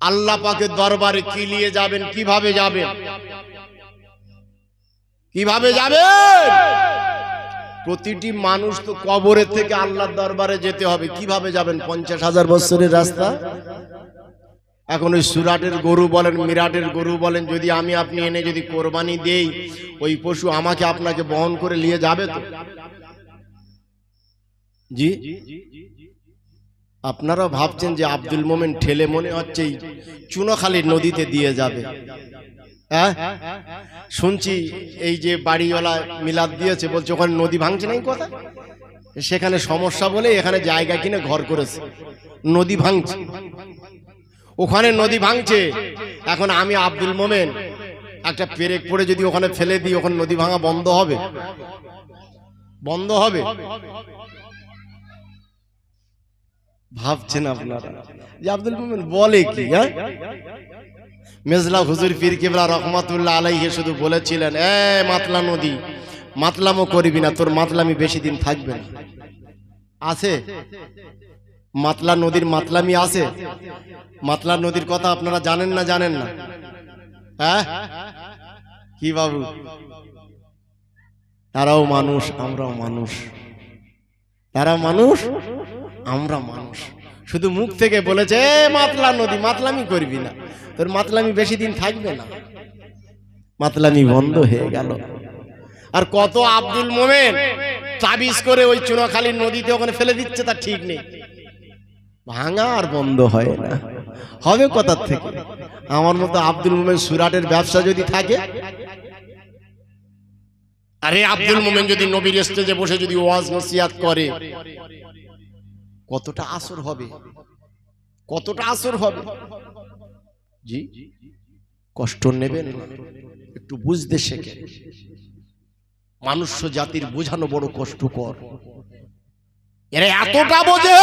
আল্লাহ পাকের দরবারে। কি নিয়ে যাবেন? কিভাবে যাবেন? কিভাবে যাবেন? প্রতিটি মানুষ তো কবরের থেকে আল্লাহর দরবারে যেতে হবে। কিভাবে যাবেন? 50,000 বছরের রাস্তা। এখন ওই সুরাটের গরু বলেন, মিরাটের গরু বলেন, যদি আমি আপনি এনে যদি কোরবানি দেই, ওই পশু আমাকে আপনাকে বহন করে নিয়ে যাবে তো? জি, আপনারা ভাবছেন যে আব্দুল মোমেন ঠেলে মনে হচ্ছে চুনাখালী নদীতে দিয়ে যাবে। হ্যাঁ, শুনছি এই যে বাড়িওয়ালা মিলাদ দিয়েছে, বলছে ওখানে নদী ভাঙছে নাই কথা, সেখানে সমস্যা বলে এখানে জায়গা কিনে ঘর করেছে, নদী ভাঙছে, ওখানে নদী ভাঙছে। এখন আমি আব্দুল মোমেন একটা পেরেক পড়ে যদি ওখানে ফেলে দিই, ওখানে নদী ভাঙা বন্ধ হবে? বন্ধ হবে? ভাবছেন আপনারা যে আব্দুল মোমেন বলে কি? হ্যাঁ, মেজলা হুজুর পীর কিবলা রহমাতুল্লাহ আলাইহি শুধু বলেছিলেন, এ মাতলা নদী, মাতলামও করবি না, তোর মাতলামি বেশি দিন থাকবে না। আছে মাতলা নদীর মাতলামি আছে? মাতলা নদীর কথা আপনারা জানেন না? জানেন না? হ্যাঁ, কি বাবু, তারাও মানুষ, আমরাও মানুষ, তারা মানুষ, আমরা মানুষ। শুধু মুখ থেকে বলেছে মাতলা নদী, মাতলামি করবি না, তোর মাতলামি বেশি দিন থাকবে না। মাতলামি বন্ধ হয়ে গেল। আর কত আব্দুল মোমেন তাবিজ করে ওই চুনাখালীর নদীতে ওখানে ফেলে দিচ্ছে, তার ঠিক নেই। ভাঙা আর বন্ধ হয় না, হবে কোথার থেকে? আমার মতো আব্দুল মোমেন সুরাটের ব্যবসা যদি থাকে, আরে আব্দুল মোমেন যদি নবীর স্টেজে বসে যদি ওয়াজ নসিহত করে, কতটা আসর হবে, কতটা আসর হবে। জি, কষ্ট নেবেন, একটু বুঝতে শেখেন। মানুষ জাতির বোঝানো বড় কষ্টকর। এরা এতটা বোঝে,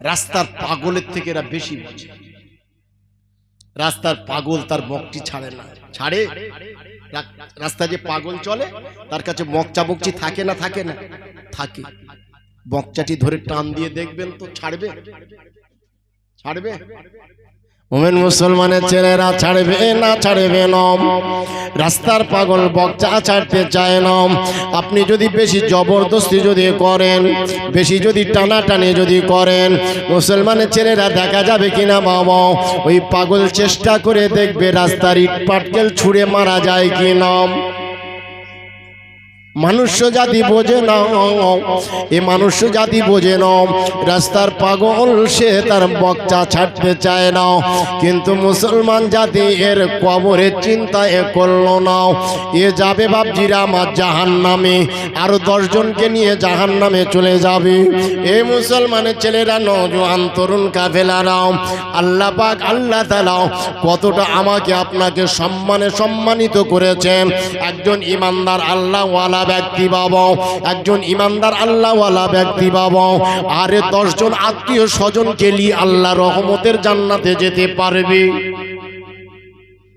রাস্তার পাগলের থেকে এরা বেশি বোঝে। রাস্তার পাগল তার মগটি ছাড়ে না, ছাড়ে? রাস্তায় যে পাগল চলে তার কাছে মগচা বকচি থাকে না? থাকে না? থাকে। বকচাটি ধরে টান দিয়ে দেখবেন তো ছাড়বে? ছাড়বে? মোমেন মুসলমানের ছেলেরা ছাড়বে না, ছাড়বে না। রাস্তার পাগল বকচা ছাড়তে চায় না। আপনি যদি বেশি জবরদস্তি যদি করেন, বেশি যদি টানাটানি যদি করেন, মুসলমানের ছেলেরা দেখা যাবে কিনা বাবা, ওই পাগল চেষ্টা করে দেখবে রাস্তার ইট পাটকেল ছুঁড়ে মারা যায় কিনা। মানুষ জাতি বোঝে না, এ মানুষ জাতি বোঝে না। রাস্তার পাগল সে তার বকচা ছাড়তে চায় না, কিন্তু মুসলমান জাতি এর কবরের চিন্তা এ করলো না। এ যাবে বাপজিরা আমার জাহান্নামে, আরো 10 জনকে নিয়ে জাহান্নামে চলে যাবে। এ মুসলমানের ছেলেরা, নওজোয়ান তরুণ কাফেলারাও, আল্লাহ পাক আল্লাহ তাআলা কতটা আমাকে আপনাকে সম্মানিত করেছেন। একজন ইমানদার আল্লাহওয়ালা ব্যক্তি বাবা, একজন ইমানদার আল্লাহওয়ালা ব্যক্তি বাবা, আরে 10 জন আত্মীয় স্বজনকে নিয়ে আল্লাহ রহমতের জান্নাতে যেতে পারবে।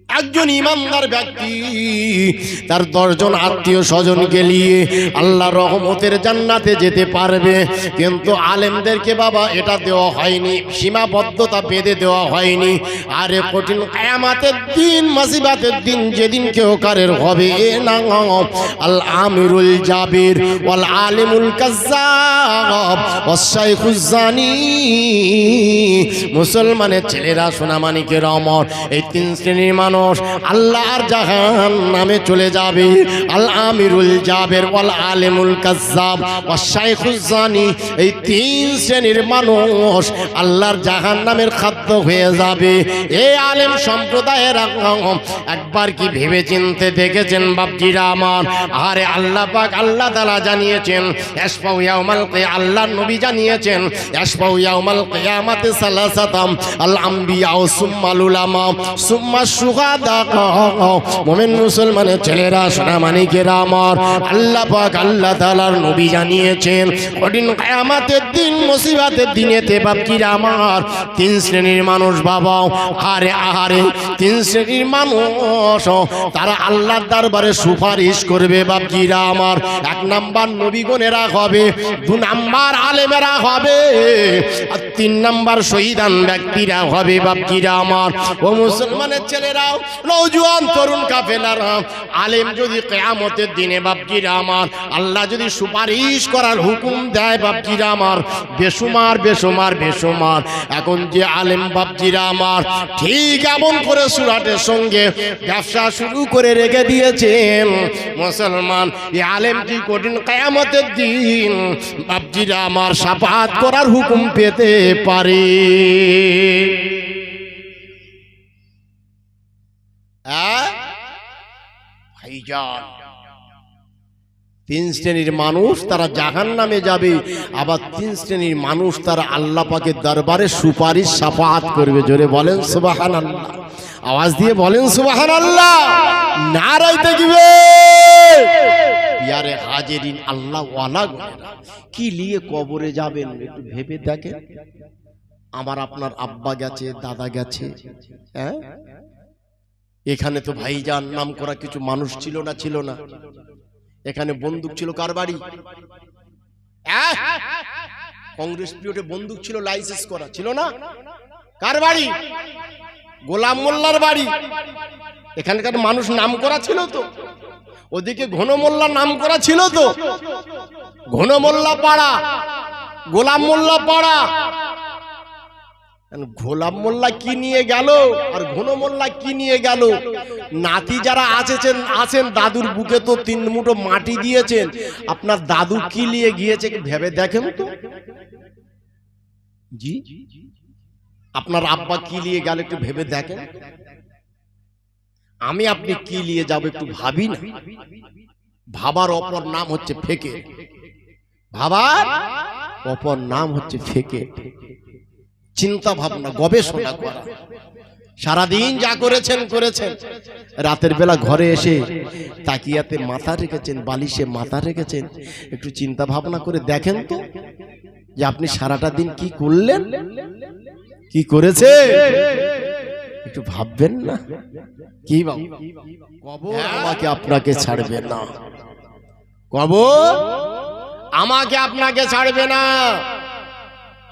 একজন ইমানদার ব্যক্তি তার 10 জন আত্মীয় স্বজনকে নিয়ে আল্লাহ রহমতের জান্নাতে যেতে পারবে। কিন্তু আলেমদেরকে বাবা এটা দেওয়া হয়নি, সীমাবদ্ধতা বেঁধে দেওয়া হয়নি। আরে কঠিন কিয়ামতের দিন, মুসিবতের দিন, যেদিন কেউ কারের হবে না, আল আমিরুল জাবির ওয়াল আলিমুল কাজ্জাব ওয়াস শাইখুজ জানি। মুসলমানের ছেলেরা, সোনামানিকের অমর, এই 3 শ্রেণীর মানুষ মানুষ আল্লাহর জাহান্নামে চলে যাবে। আল আমিরুল জাবের ওয়াল আলিমুল কাজ্জাব ওয়াস শাইখুজ জানি, এই তিন শ্রেণীর মানুষ আল্লাহর জাহান্নামের খাদ্য হয়ে যাবে। এই আলেম সম্প্রদায়ের একবার কি ভেবে চিনতে দেখেছেন বাপজিরা আমার? আরে আল্লাহ পাক আল্লাহ তাআলা জানিয়েছেন ইয়াশফাউ ইয়াউমাল কিয়ামাহ, আল্লাহর নবী জানিয়েছেন ইয়াশফাউ ইয়াউমাল কিয়ামাতি সালাসাতাম আল আমবিয়া সুম্মাল উলামা সুম্মা শুহাদা। মুমিন মুসলমানের ছেলেরা সোনামানিকেরা আমার, আল্লাহ পাক আল্লাহ তাআলার নবী জানিয়েছেন কঠিন কিয়ামতের দিন, মুসিবতের দিনেতে বাপজিরা আমার তিন শ্রেণীর মানুষ বাবা, আরে তিন শ্রেণীর মানুষ তারা আল্লাহর দরবারে সুপারিশ করবে বাপজিরা আমার। এক নাম্বার নবীগণেরা হবে, দু নাম্বার আলেমেরা হবে, আর তিন নাম্বার শহীদান ব্যক্তিরা হবে বাপজিরা আমার। ও মুসলমানের ছেলেরাও, নওজোয়ান তরুণ কাফেলারা, আলেম যদি কিয়ামতের দিনে বাপজিরা আমার আল্লাহ যদি সুপারিশ করার হুকুম দেয় বাপজিরা আমার, বেসুমার বেসুমার বেসুমার। এখন যে আলেম বাপজিরা আমার ঠিক এমন করে সুরাটের সঙ্গে ব্যবসা শুরু করে রেখে দিয়েছেন মুসলমান, এই আলেমটি কঠিন কিয়ামতের দিন বাপজিরা আমার শাফাআত করার হুকুম পেতে পারে। ভাইজান, তিন শ্রেণীর মানুষ তারা জাহান্নামে যাবে, আবার তিন শ্রেণীর মানুষ তারা আল্লাহ পাকের দরবারে সুপারিশ শাফাআত করবে। জোরে বলেন সুবহানাল্লাহ, আওয়াজ দিয়ে বলেন সুবহানাল্লাহ, নারায়ে তাকবীর। ইয়ারে হাজিরিন, আল্লাহ ওয়ালা কি নিয়ে কবরে যাবেন একটু ভেবে দেখেন। আমার আপনার আব্বা গেছে, দাদা গেছে, হ্যাঁ, এখানে তো ভাইজান নাম করা কিছু মানুষ ছিল না? ছিল না? এখানে বন্দুক ছিল কার বাড়ি? কংগ্রেস পিরিয়ডে বন্দুক ছিল লাইসেন্স করা, ছিল না? কার বাড়ি? গোলাম মোল্লার বাড়ি। এখানকার মানুষ নাম করা ছিল তো, ওদিকে ঘন মোল্লা নাম করা ছিল তো, ঘন মোল্লা পাড়া, গোলাম মোল্লা পাড়া। গোলাম মোল্লা কি নিয়ে গেল আর ঘন মোল্লা কি নিয়ে গেল? নাতি যারা আছেন দাদুর বুকে তো 3 মুঠো মাটি দিয়েছেন, আপনার দাদু কি নিয়ে গিয়েছে ভেবে দেখেন তো। জি, আপনার আব্বা কি নিয়ে গেল একটু ভেবে দেখেন। আমি আপনি কি নিয়ে যাব একটু ভাবি না। ভাবার অপর নাম হচ্ছে ফেকে, ভাবার অপর নাম হচ্ছে ফেকে। চিন্তা ভাবনা গবেষণা করা, সারাদিন যা করেছেন, রাতের বেলা ঘরে এসে তাকিয়াতে মাথা রেখেছেন, বালিশে মাথা রেখেছেন, একটু চিন্তা ভাবনা করে দেখেন তো যে আপনি সারাটা দিন কি করলেন, কি করেছে, একটু ভাববেন না? কি বাবু, কবর আমাকে আপনাকে ছাড়বে না, কবর আমাকে আপনাকে ছাড়বে না।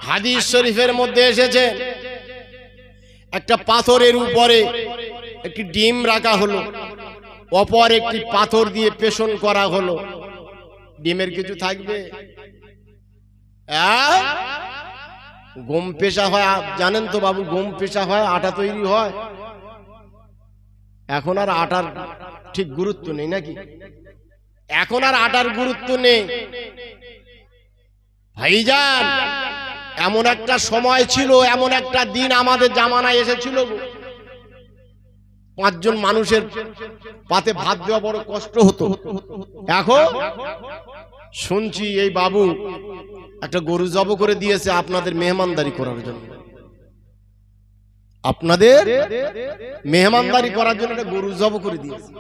হাদিস শরীফের মধ্যে এসেছে একটা পাথরের উপরে একটি ডিম রাখা হলো, অপর একটি পাথর দিয়ে পেষণ করা হলো, ডিমের কিছু থাকবে? গম পেশা হয়, জানেন তো বাবু, গম পেশা হয়, আটা তৈরি হয়। এখন আর আটার ঠিক গুরুত্ব নেই নাকি? এখন আর আটার গুরুত্ব নেই ভাইজান। এমন একটা সময় ছিল, এমন একটা দিন আমাদের জামানায় এসেছিল, 5 জন মানুষের পাতে ভাত দেওয়া বড় কষ্ট হতো। এখন শুনছি এই বাবু একটা গরু জব করে দিয়েছে আপনাদের মেহমানদারি করার জন্য, আপনাদের মেহমানদারি করার জন্য একটা গরু জব করে দিয়েছে।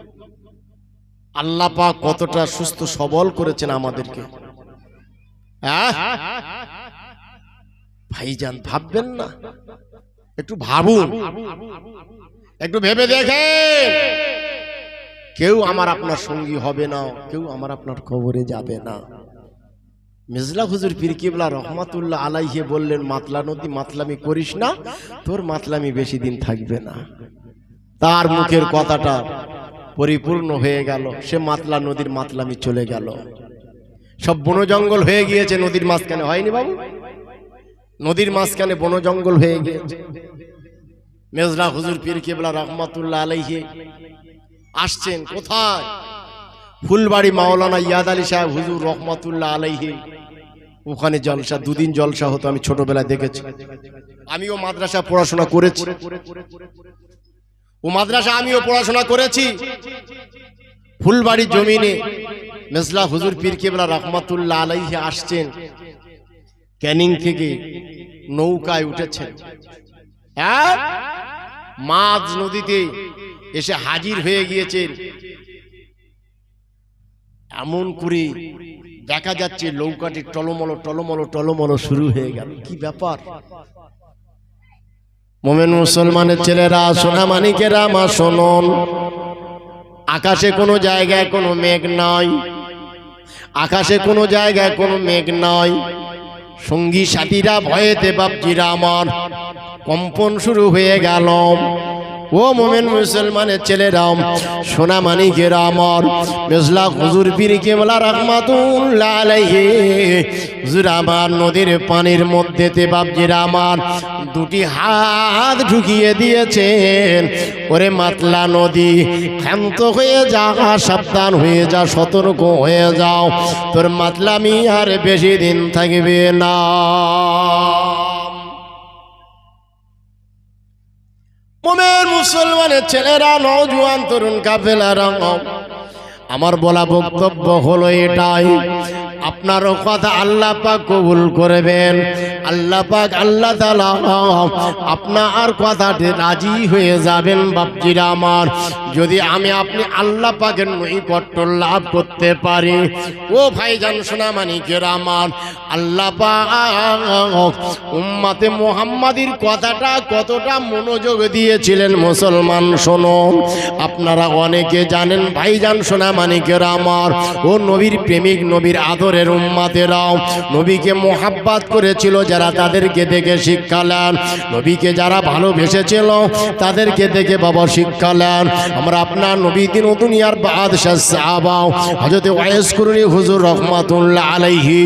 আল্লাহ পাক কতটা সুস্থ সবল করেছেন আমাদেরকে। ভাইজান, ভাববেন না? একটু ভাবুন, একটু ভেবে দেখেন। কেউ আমার আপনার সঙ্গী হবে না, কেউ আমার আপনার কবরে যাবে না। মিজলা হুজুর পীর কিবলা রহমাতুল্লাহ আলাইহি বললেন, মাতলা নদী মাতলামি করিস না, তোর মাতলামি বেশি দিন থাকবে না। তার মুখের কথাটা পরিপূর্ণ হয়ে গেল, সে মাতলা নদীর মাতলামি চলে গেল। সব বন জঙ্গল হয়ে গিয়েছে নদীর মাঝখানে, হয়নি বাবু? নদীর মাঝখানে বন জঙ্গল হয়ে গিয়েছে। মেজলা হুজুর পীর কেবলা রহমাতুল্লাহ আলাইহি আসছেন কোথায়? ফুলবাড়ি মাওলানা ইয়াদ আলী সাহেব হুজুর রহমাতুল্লাহ আলাইহি ওখানে জলসা, দুদিন জলসা হতো, আমি ছোটবেলায় দেখেছি। আমিও মাদ্রাসা পড়াশোনা করেছি, ও মাদ্রাসা আমিও পড়াশোনা করেছি। ফুলবাড়ি জমিনে মেজলা হুজুর পীর কেবলা রহমাতুল্লাহ আলাইহি আসছেন, ক্যানিং থেকে নৌকায় উঠেছেন, মাঝ নদীতে এসে হাজির হয়ে গিয়েছেন। এমন করে দেখা যাচ্ছে নৌকাটি টলমলো টলমলো টলমলো শুরু হয়ে গেল। কি ব্যাপার? মোমেন মুসলমানের ছেলেরা, সোনা মানিকেরা, মা শুনুন, আকাশে কোনো জায়গায় কোনো মেঘ নয়, আকাশে কোনো জায়গায় কোনো মেঘ নয়। সঙ্গী সাথীরা ভয়েতে বাপজিরা আমার কম্পন শুরু হয়ে গেল। ও মোমেন মুসলমানের ছেলেরাম, সোনা মানিকেরা আমার, মেজলা হুজুর পীর কেবলা রহমাতুল্লাহ আলাইহি হুজুর আমার নদীর পানির মধ্যেতে বাপজিরা আমার দুটি হাত ঢুকিয়ে দিয়েছেন। ওরে মাতলা নদী, ক্ষান্ত হয়ে যা, সাবধান হয়ে যা, সতর্ক হয়ে যাও, তোর মাতলামি আর বেশি দিন থাকবে না। মোমেন মুসলমানের ছেলেরা, নওজোয়ান তরুণ কাফেলারা, আমার বলা বক্তব্য হলো এটাই, আপনারও কথা আল্লাহ পাক কবুল করবেন। আল্লাহ পাক, আল্লাহ তাআলা আপনার কথাতে রাজি হয়ে যাবেন বাপজিরা আমার, যদি আমি আপনি আল্লাহ পাকের নৈকট্য লাভ করতে পারি। ও ভাইজান সোনা মানিকেরা আমার, আল্লাহ পাক উম্মতে মুহাম্মাদির কথাটা কতটা মনোযোগ দিয়েছিলেন মুসলমান শুনুন। আপনারা অনেকে জানেন ভাইজান সোনা মানিকেরা আমার, ও নবীর প্রেমিক, নবীর আদরের উম্মতেরাও নবীকে মোহাব্বত করেছিল যারা, তাদেরকে দেখে শিক্ষা নেন। নবীকে যারা ভালোবেসেছিল তাদেরকে দেখে বাবা শিক্ষা নেন। আমরা আপনার নবী দিন ও দুনিয়ার বাদশাহ সাহাবা হযরত ওয়াইস কুরনি হুজুর রহমাতুল্লাহ আলাইহি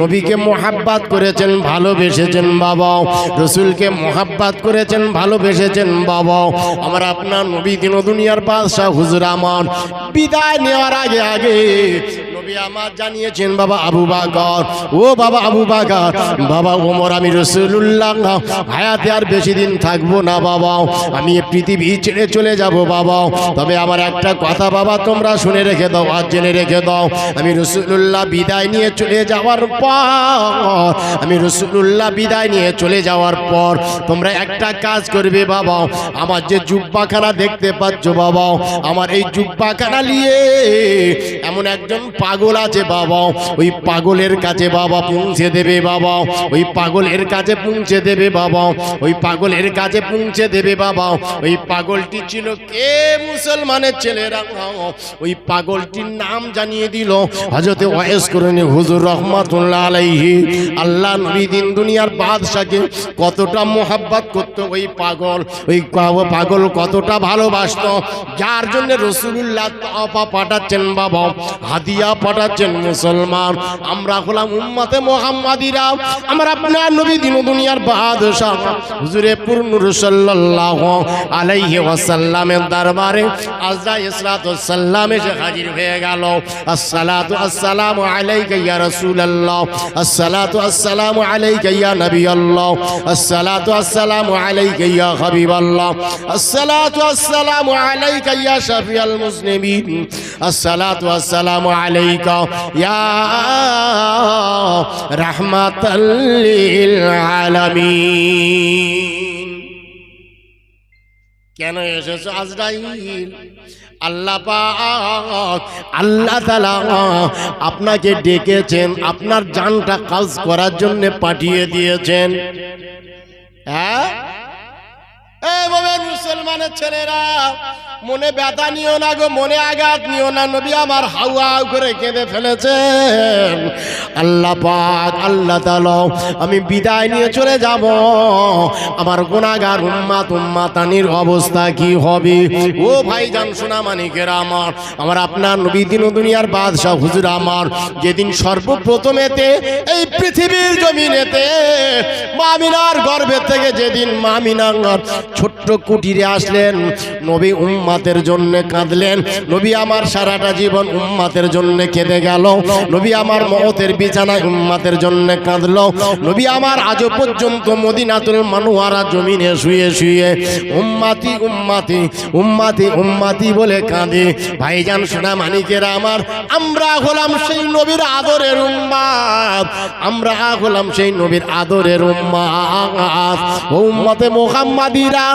নবীকে মোহাব্বত করেছেন, ভালোবেসেছেন বাবা, রাসূলকে মোহাব্বত করেছেন, ভালোবেসেছেন বাবা। আমরা আপনার নবী দিন ও দুনিয়ার বাদশাহ হুজুর আমার বিদায় নেওয়ার আগে আগে নবী আমার জানিয়েছেন, বাবা আবু বকর, ও বাবা আবু বকর, বাবা ওমর, আমি রাসূলুল্লাহ হায়াতে আর বেশি দিন থাকবো না বাবা, আমি এই পৃথিবী ছেড়ে চলে যাব বাবা। তবে আমার একটা কথা বাবা তোমরা শুনে রেখে দাও আর জেনে রেখে দাও, আমি রাসূলুল্লাহ বিদায় নিয়ে চলে যাওয়ার পর, আমি রাসূলুল্লাহ বিদায় নিয়ে চলে যাওয়ার পর তোমরা একটা কাজ করবে বাবা, আমার যে জুব্বাখানা দেখতে পাচ্ছ বাবা, আমার এই জুব্বাখানা নিয়ে এমন একজন পাগল আছে বাবা, ওই পাগলের কাছে বাবা পৌঁছে দেবে বাবা, ওই পাগলের কাছে পৌঁছে দেবে বাবা, ওই পাগলের কাছে পৌঁছে দেবে বাবা। ওই পাগলটি ছিল কে মুসলমানের ছেলেরা? ওই পাগলটির নাম জানিয়ে দিল হযরত ওয়াইস কুরনি হুজুর রহমাতুল্লাহ আলাইহি। আল্লাহ নবী দিন দুনিয়ার বাদশাকে কতটা মোহাব্বত করত ওই পাগল, ওই পাগল কতটা ভালোবাসতো, যার জন্য রাসূলুল্লাহ তোহফা পাঠাচ্ছেন বাবা, হাদিয়া পাঠাচ্ছেন। মুসলমান আমরা হলাম উম্মতে মুহাম্মাদিরা, আমরা আপনার নবী দিন দুনিয়ার বাদশা হুজুরে পুরনুর সাল্লাল্লাহু আলাইহি ওয়াসাল্লামের দরবারে আজরাইল সালাতুস সালাম এসে হাজির হয়ে গেল। আসসালাতু আসসালামু আলাইকা ইয়া রাসূলুল্লাহ, আসসালাতু আসসালামু আলাইকা ইয়া নবিয়াল্লাহ, আসসালাতু আসসালামু আলাইকা ইয়া হাবিবাল্লাহ, আসসালাতু আসসালামু আলাইকা ইয়া শাফিয়াল মুসলিমিন, আসসালাতু আসসালামু আলাইকা ইয়া রাহমাতাল লিল আলামিন। কেন এসেছো আজরাইল? আল্লাহ পাক, আল্লাহ তাআলা আপনাকে ডেকেছেন, আপনার জানটা কাজ করার জন্য পাঠিয়ে দিয়েছেন। হ্যাঁ, এই মুসলমানের ছেলেরা, মনে ব্যথা নিও না গো, মনে আঘাত নিও না। নবী আমার হাউ করে কেঁদে ফেলেছেন। আল্লাহ পাক, আল্লাহ তাআলা, আমি বিদায় নিয়ে চলে যাব, আমার গুনাহগার উম্মাতানির অবস্থা কি হবে? ও ভাইজান সোনা মানিকেরা আমার আপনার নবী দিন দুনিয়ার বাদশাহ হুজুর আমার, যেদিন সর্বপ্রথমেতে এই পৃথিবীর জমিনেতে মা আমিনার গর্ভে থেকে যেদিন মা আমিনার ছোট্ট কুটিরে আসলেন, নবী উম্মাতের জন্য কাঁদলেন। নবী আমার সারাটা জীবন উম্মাতের জন্য কেঁদে গেল। নবী আমার মওতের বিছানায় উম্মাতের জন্য কাঁদল। নবী আমার আজও পর্যন্ত মদিনাতুল মুনাওয়ারা জমিনে শুয়ে শুয়ে উম্মতি উম্মতি উম্মতি উম্মতি বলে কাঁদে। ভাইজান সোনা মানিকেরা আমার, আমরা হলাম সেই নবীর আদরের উম্মত, আমরা হলাম সেই নবীর আদরের উম্মত। ও উম্মতে মুহাম্মাদিরা,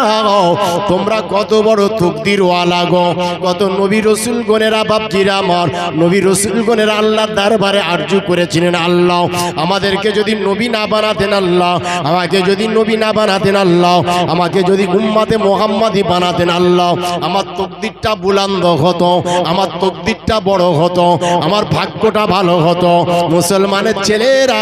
তোমরা কত বড় তকদিরওয়ালা গো, কত নবী রাসূল গণেরা বাপজিরা আমার, নবী রাসূল গণেরা আল্লাহর দরবারে আরজু করেছিলেন, আল্লাহ আমাদেরকে যদি নবী না বানাতেন, আল্লাহ আমাকে যদি নবী না বানাতেন, আল্লাহ আমাকে যদি উম্মতে মুহাম্মাদি বানাতেন, আল্লাহ আমার তকদিরটা বুলন্দ হতো, আমার তকদিরটা বড় হতো, আমার ভাগ্যটা ভালো হতো। মুসলমানের ছেলেরা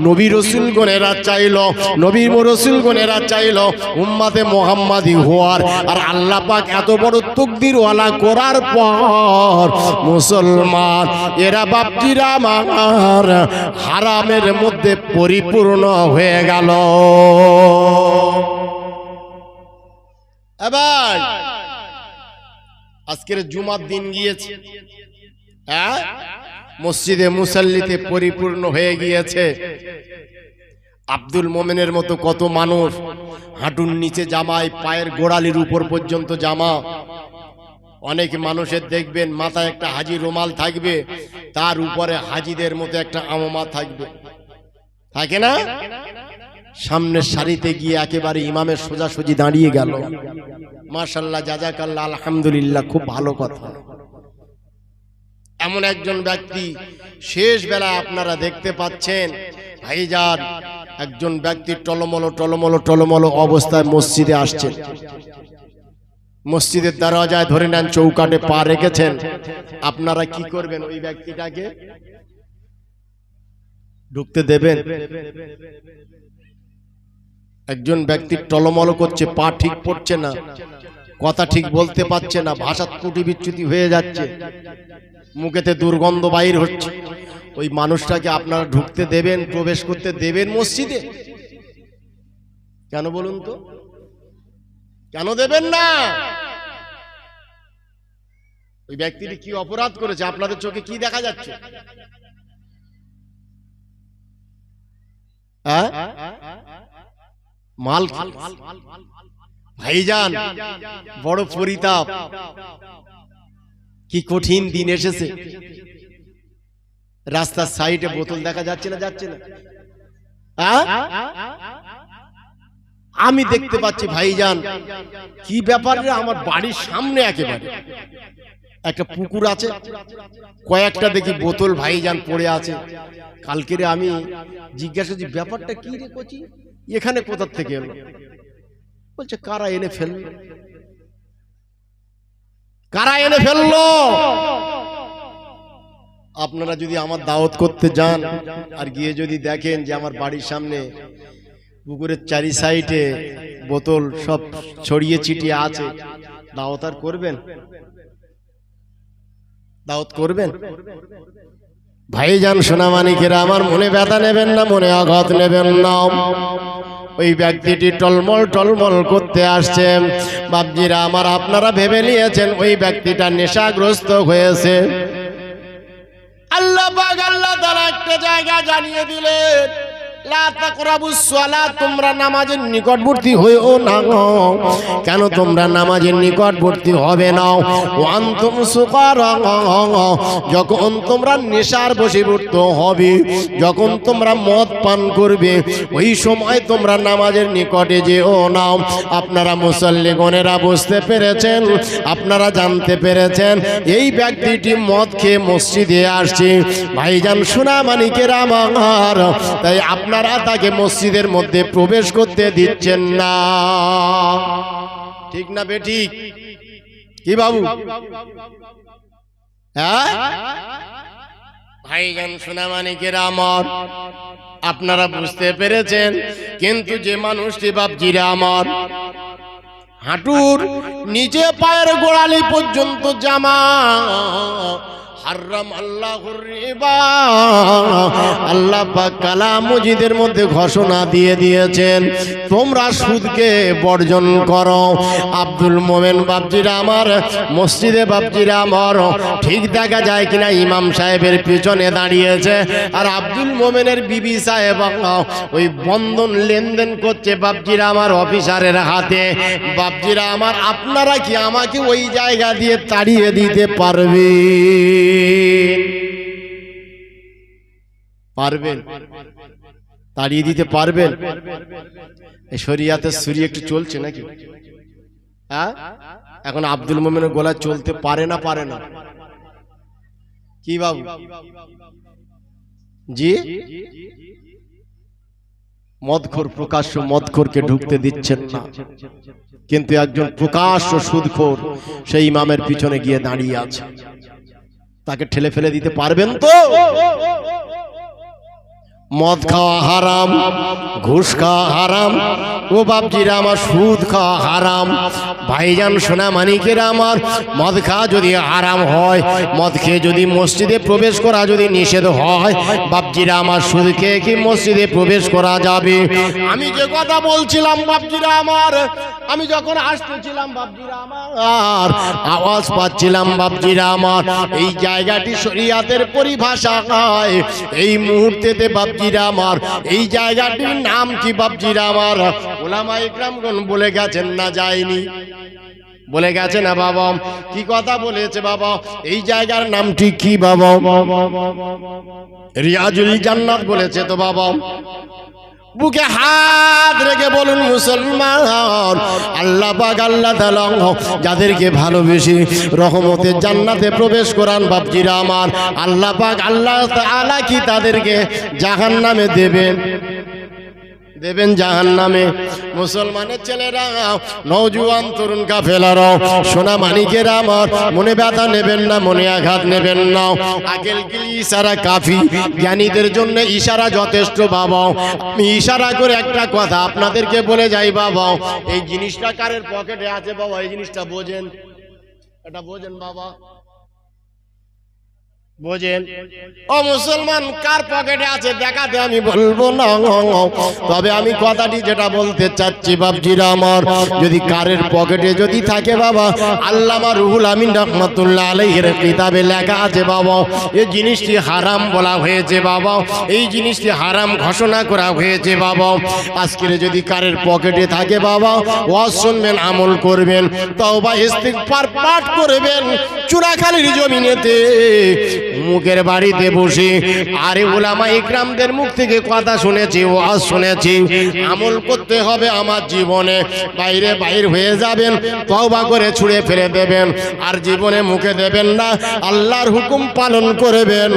নবী রাসূল গণেরা চাইলো, নবী রাসূল গণেরা চাইলো উম্মতে মুহাম্মাদি হওয়ার, আর আল্লাহ পাক এত বড় তকদিরওয়ালা করার পর মুসলমান এরা বাপজিরা আমার হারামের মধ্যে পরিপূর্ণ হয়ে গেল। এবার আজকের জুমার দিন গিয়েছে, হ্যাঁ, মসজিদে মুসাল্লিতে পরিপূর্ণ হয়ে গিয়েছে। আব্দুল মোমেনের মতো কত মানুষ, হাঁটুর নিচে জামায়, পায়ের গোড়ালির উপর পর্যন্ত জামা। অনেক মানুষের দেখবেন মাথায় একটা হাজি রুমাল থাকবে, তার উপরে হাজিদের মতো একটা আমমা থাকবে, থাকে না? সামনের সারিতে গিয়ে একেবারে ইমামের সোজাসুজি দাঁড়িয়ে গেল। মাশাআল্লাহ, জাযাকাল্লাহ, আলহামদুলিল্লাহ, খুব ভালো কথা। এমন একজন ব্যক্তি শেষ বেলা আপনারা দেখতে পাচ্ছেন, ভাইজান একজন ব্যক্তি টলমলো টলমলো টলমলো অবস্থায় মসজিদে আসছেন। মসজিদের দরজায় ধরে নেন, চৌকাঠে পা রেখেছেন। আপনারা কি করবেন? ওই ব্যক্তিটাকে ঢুকতে দেবেন? একজন ব্যক্তি টলমলো করছে, পা ঠিক পড়ছে না, কথা ঠিক বলতে পারছে না, ভাষা ত্রুটি বিচ্যুতি হয়ে যাচ্ছে, মুখেতে দুর্গন্ধ বাইর হচ্ছে, ওই মানুষটাকে আপনারা ঢুকতে দেবেন, প্রবেশ করতে দেবেন মসজিদে? কেন বলুন তো, কেন দেবেন না? ওই ব্যক্তিটি কি অপরাধ করেছে? আপনাদের চোখে কি দেখা যাচ্ছে? মাল। ভাইজান বড় পরিতাপ, কি কঠিন দিন এসেছে। রাস্তার সাইডে বোতল দেখা যাচ্ছে না, যাচ্ছে না? আমি দেখতে পাচ্ছি ভাইজান, কি ব্যাপার রে, আমার বাড়ির সামনে একেবারে একটা পুকুর আছে, কয়েকটা দেখি বোতল ভাইজান পড়ে আছে। কালকে রে আমি জিজ্ঞাসা করছি, ব্যাপারটা কি রে কচি, এখানে কোথা থেকে এলো? বলছে কারা এনে ফেললো, কারা এনে ফেললো। আপনারা যদি আমার দাওয়াত করতে যান আর গিয়ে যদি দেখেন যে আমার বাড়ির সামনে পুকুরের চারি সাইডে বোতল সব ছড়িয়ে ছিটিয়ে আছে, দাওয়াত আর করবেন? দাওয়াত করবেন? ভাইজান সোনা মানিকেরা আমার, মনে ব্যথা নেবেন না, মনে আঘাত নেবেন না। ওই ব্যক্তিটি টলমল টলমল করতে আসছে, বাপজিরা আমার, আপনারা ভেবে নিয়েছেন ওই ব্যক্তিটা নেশাগ্রস্ত হয়েছে। আল্লাহ পাক, আল্লাহ তাআলা একটা জায়গা জানিয়ে দিলেন, লা তাকরাবুস সালাত, তোমরা নামাজের নিকটবর্তী হইও না। কেন তোমরা নামাজের নিকটবর্তী হবে না? ওয়ান্তুম সুকারা, যখন তোমরা নেশার বশীভূত হবে, যখন তোমরা মদ পান করবে, ওই সময় তোমরা নামাজের নিকটে যেও না। আপনারা মুসল্লিগণেরা বুঝতে পেরেছেন, আপনারা জানতে পেরেছেন এই ব্যক্তিটি মদ খেয়ে মসজিদে আসছে। ভাইজান সোনা মানিকেরা আমার, তাই আপনারা তাকে মসজিদের মধ্যে প্রবেশ করতে দিচ্ছেন না। ঠিক না বেঠিক? কি বাবু? হ্যাঁ ভাইজান সোনামানিকেরা আমার, আপনারা বুঝতে পেরেছেন। কিন্তু যে মানুষটি বাপজিরা আমার হাঁটুর নিচে পায়ের গোড়ালি পর্যন্ত জামা হারাম আল্লাহুর রিবা, আল্লাহ পাক কালাম মজিদের মধ্যে ঘোষণা দিয়ে দিয়েছেন তোমরা সুদকে বর্জন করো। আব্দুল মোমেন বাপজিরা আমার মসজিদে বাপজিরা আমার ঠিক দেখা যায় কিনা ইমাম সাহেবের পিছনে দাঁড়িয়েছে, আর আব্দুল মোমেনের বিবি সাহেব ওই বন্ধন লেনদেন করছে বাপজিরা আমার অফিসারের হাতে। বাপজিরা আমার, আপনারা কি আমাকে ওই জায়গা দিয়ে তাড়িয়ে দিতে পারবেন? তাড়িয়ে দিতে পারবেন? এই শরিয়াতে সুরি একটু চলছে নাকি? হ্যাঁ, এখন আব্দুল মোমেনের গলা চলতে পারে না? কি বাবু জি? মদখোর প্রকাশ্য মদখোরকে ঢুকতে দিচ্ছেন না, কিন্তু একজন প্রকাশ্য সুদখোর সেই ইমামের পিছনে গিয়ে দাঁড়িয়ে আছে, তাকে ঠেলে ফেলে দিতে পারবেন তো? মদ খাওয়া হারাম, ঘুষ খাওয়া হারাম, ও বাপজিরা আমার সুদ খাওয়া হারাম। ভাইজান সোনামানিকেরা আমার, মদ খাওয়া যদি হারাম হয়, মদ খেয়ে যদি মসজিদে প্রবেশ করা যদি নিষেধ হয়, বাপজিরা আমার সুদ খেয়ে কি মসজিদে প্রবেশ করা যাবে? আমি যে কথা বলছিলাম বাপজিরা আমার, আমি যখন আসতেছিলাম বাপজিরা আমার, আওয়াজ পাচ্ছিলাম বাপজিরা আমার, এই জায়গাটি শরিয়াতের পরিভাষা হয়। এই মুহূর্তেতে বাপজিরা আমার এই জায়গাটির নাম কি বাপজিরা আমার? ওলামা ইকরামগণ বলে গেছেন না যায়নি? বলে গেছে না বাবা? কি কথা বলেছে বাবা? এই জায়গার নামটি কি বাবা? রিয়াজুল জান্নাত বলেছে তো বাবা। বুকে হাত রেখে বলুন মুসলমান, আল্লাহ পাক আল্লাহ তাআলা যাদেরকে ভালোবেসে রহমতের জান্নাতে প্রবেশ করান বাপজিরা আমার, আল্লাহ পাক আল্লাহ তাআলা কি তাদেরকে জাহান্নামে দেবেন জাহান্নামে? মুসলমানের ছেলেরা, নওজোয়ান তরুণ কাফেলারা, সোনা মানিকেরা আমার, মনে ব্যথা নেবেন না, মনে আঘাত নেবেন না। আকেল কি ইশারা কাফি, জ্ঞানীদের জন্য ইশারা যথেষ্ট বাবা। আমি ইশারা করে একটা কথা আপনাদেরকে বলে যাই বাবা, এই জিনিসটা কারের পকেটে আছে বাবা, এই জিনিসটা বোঝেন? এটা বোঝেন বাবা? বোঝেন? ও মুসলমান, কার পকেটে আছে দেখাতে আমি বলবো না, তবে আমি কথাটি যেটা বলতে চাচ্ছি বাপজিরা আমার, যদি কারের পকেটে যদি থাকে বাবা, আল্লামা রুহুল আমিন রাহমাতুল্লাহ আলাইহির কিতাবে লেখা আছে বাবা, এই জিনিসটি হারাম বলা হয়েছে বাবা, এই জিনিসটি হারাম ঘোষণা করা হয়েছে বাবা। আজকের যদি কারের পকেটে থাকে বাবা, ওয়াজ শুনবেন, আমল করবেন, তওবা ইস্তিগফার পাঠ করবেন, চূড়াখালীর জমিনেতে মুখের বাড়িতে বসে আরে উলামা ইকরামদের মুখ থেকে কথা শুনেছি, ওয়াজ শুনেছি, আমল করতে হবে আমার জীবনে। বাইরে হয়ে যাবেন, তওবা করে ছুঁড়ে ফেলে দেবেন, আর জীবনে মুখে দেবেন না, আল্লাহর হুকুম পালন করবেন,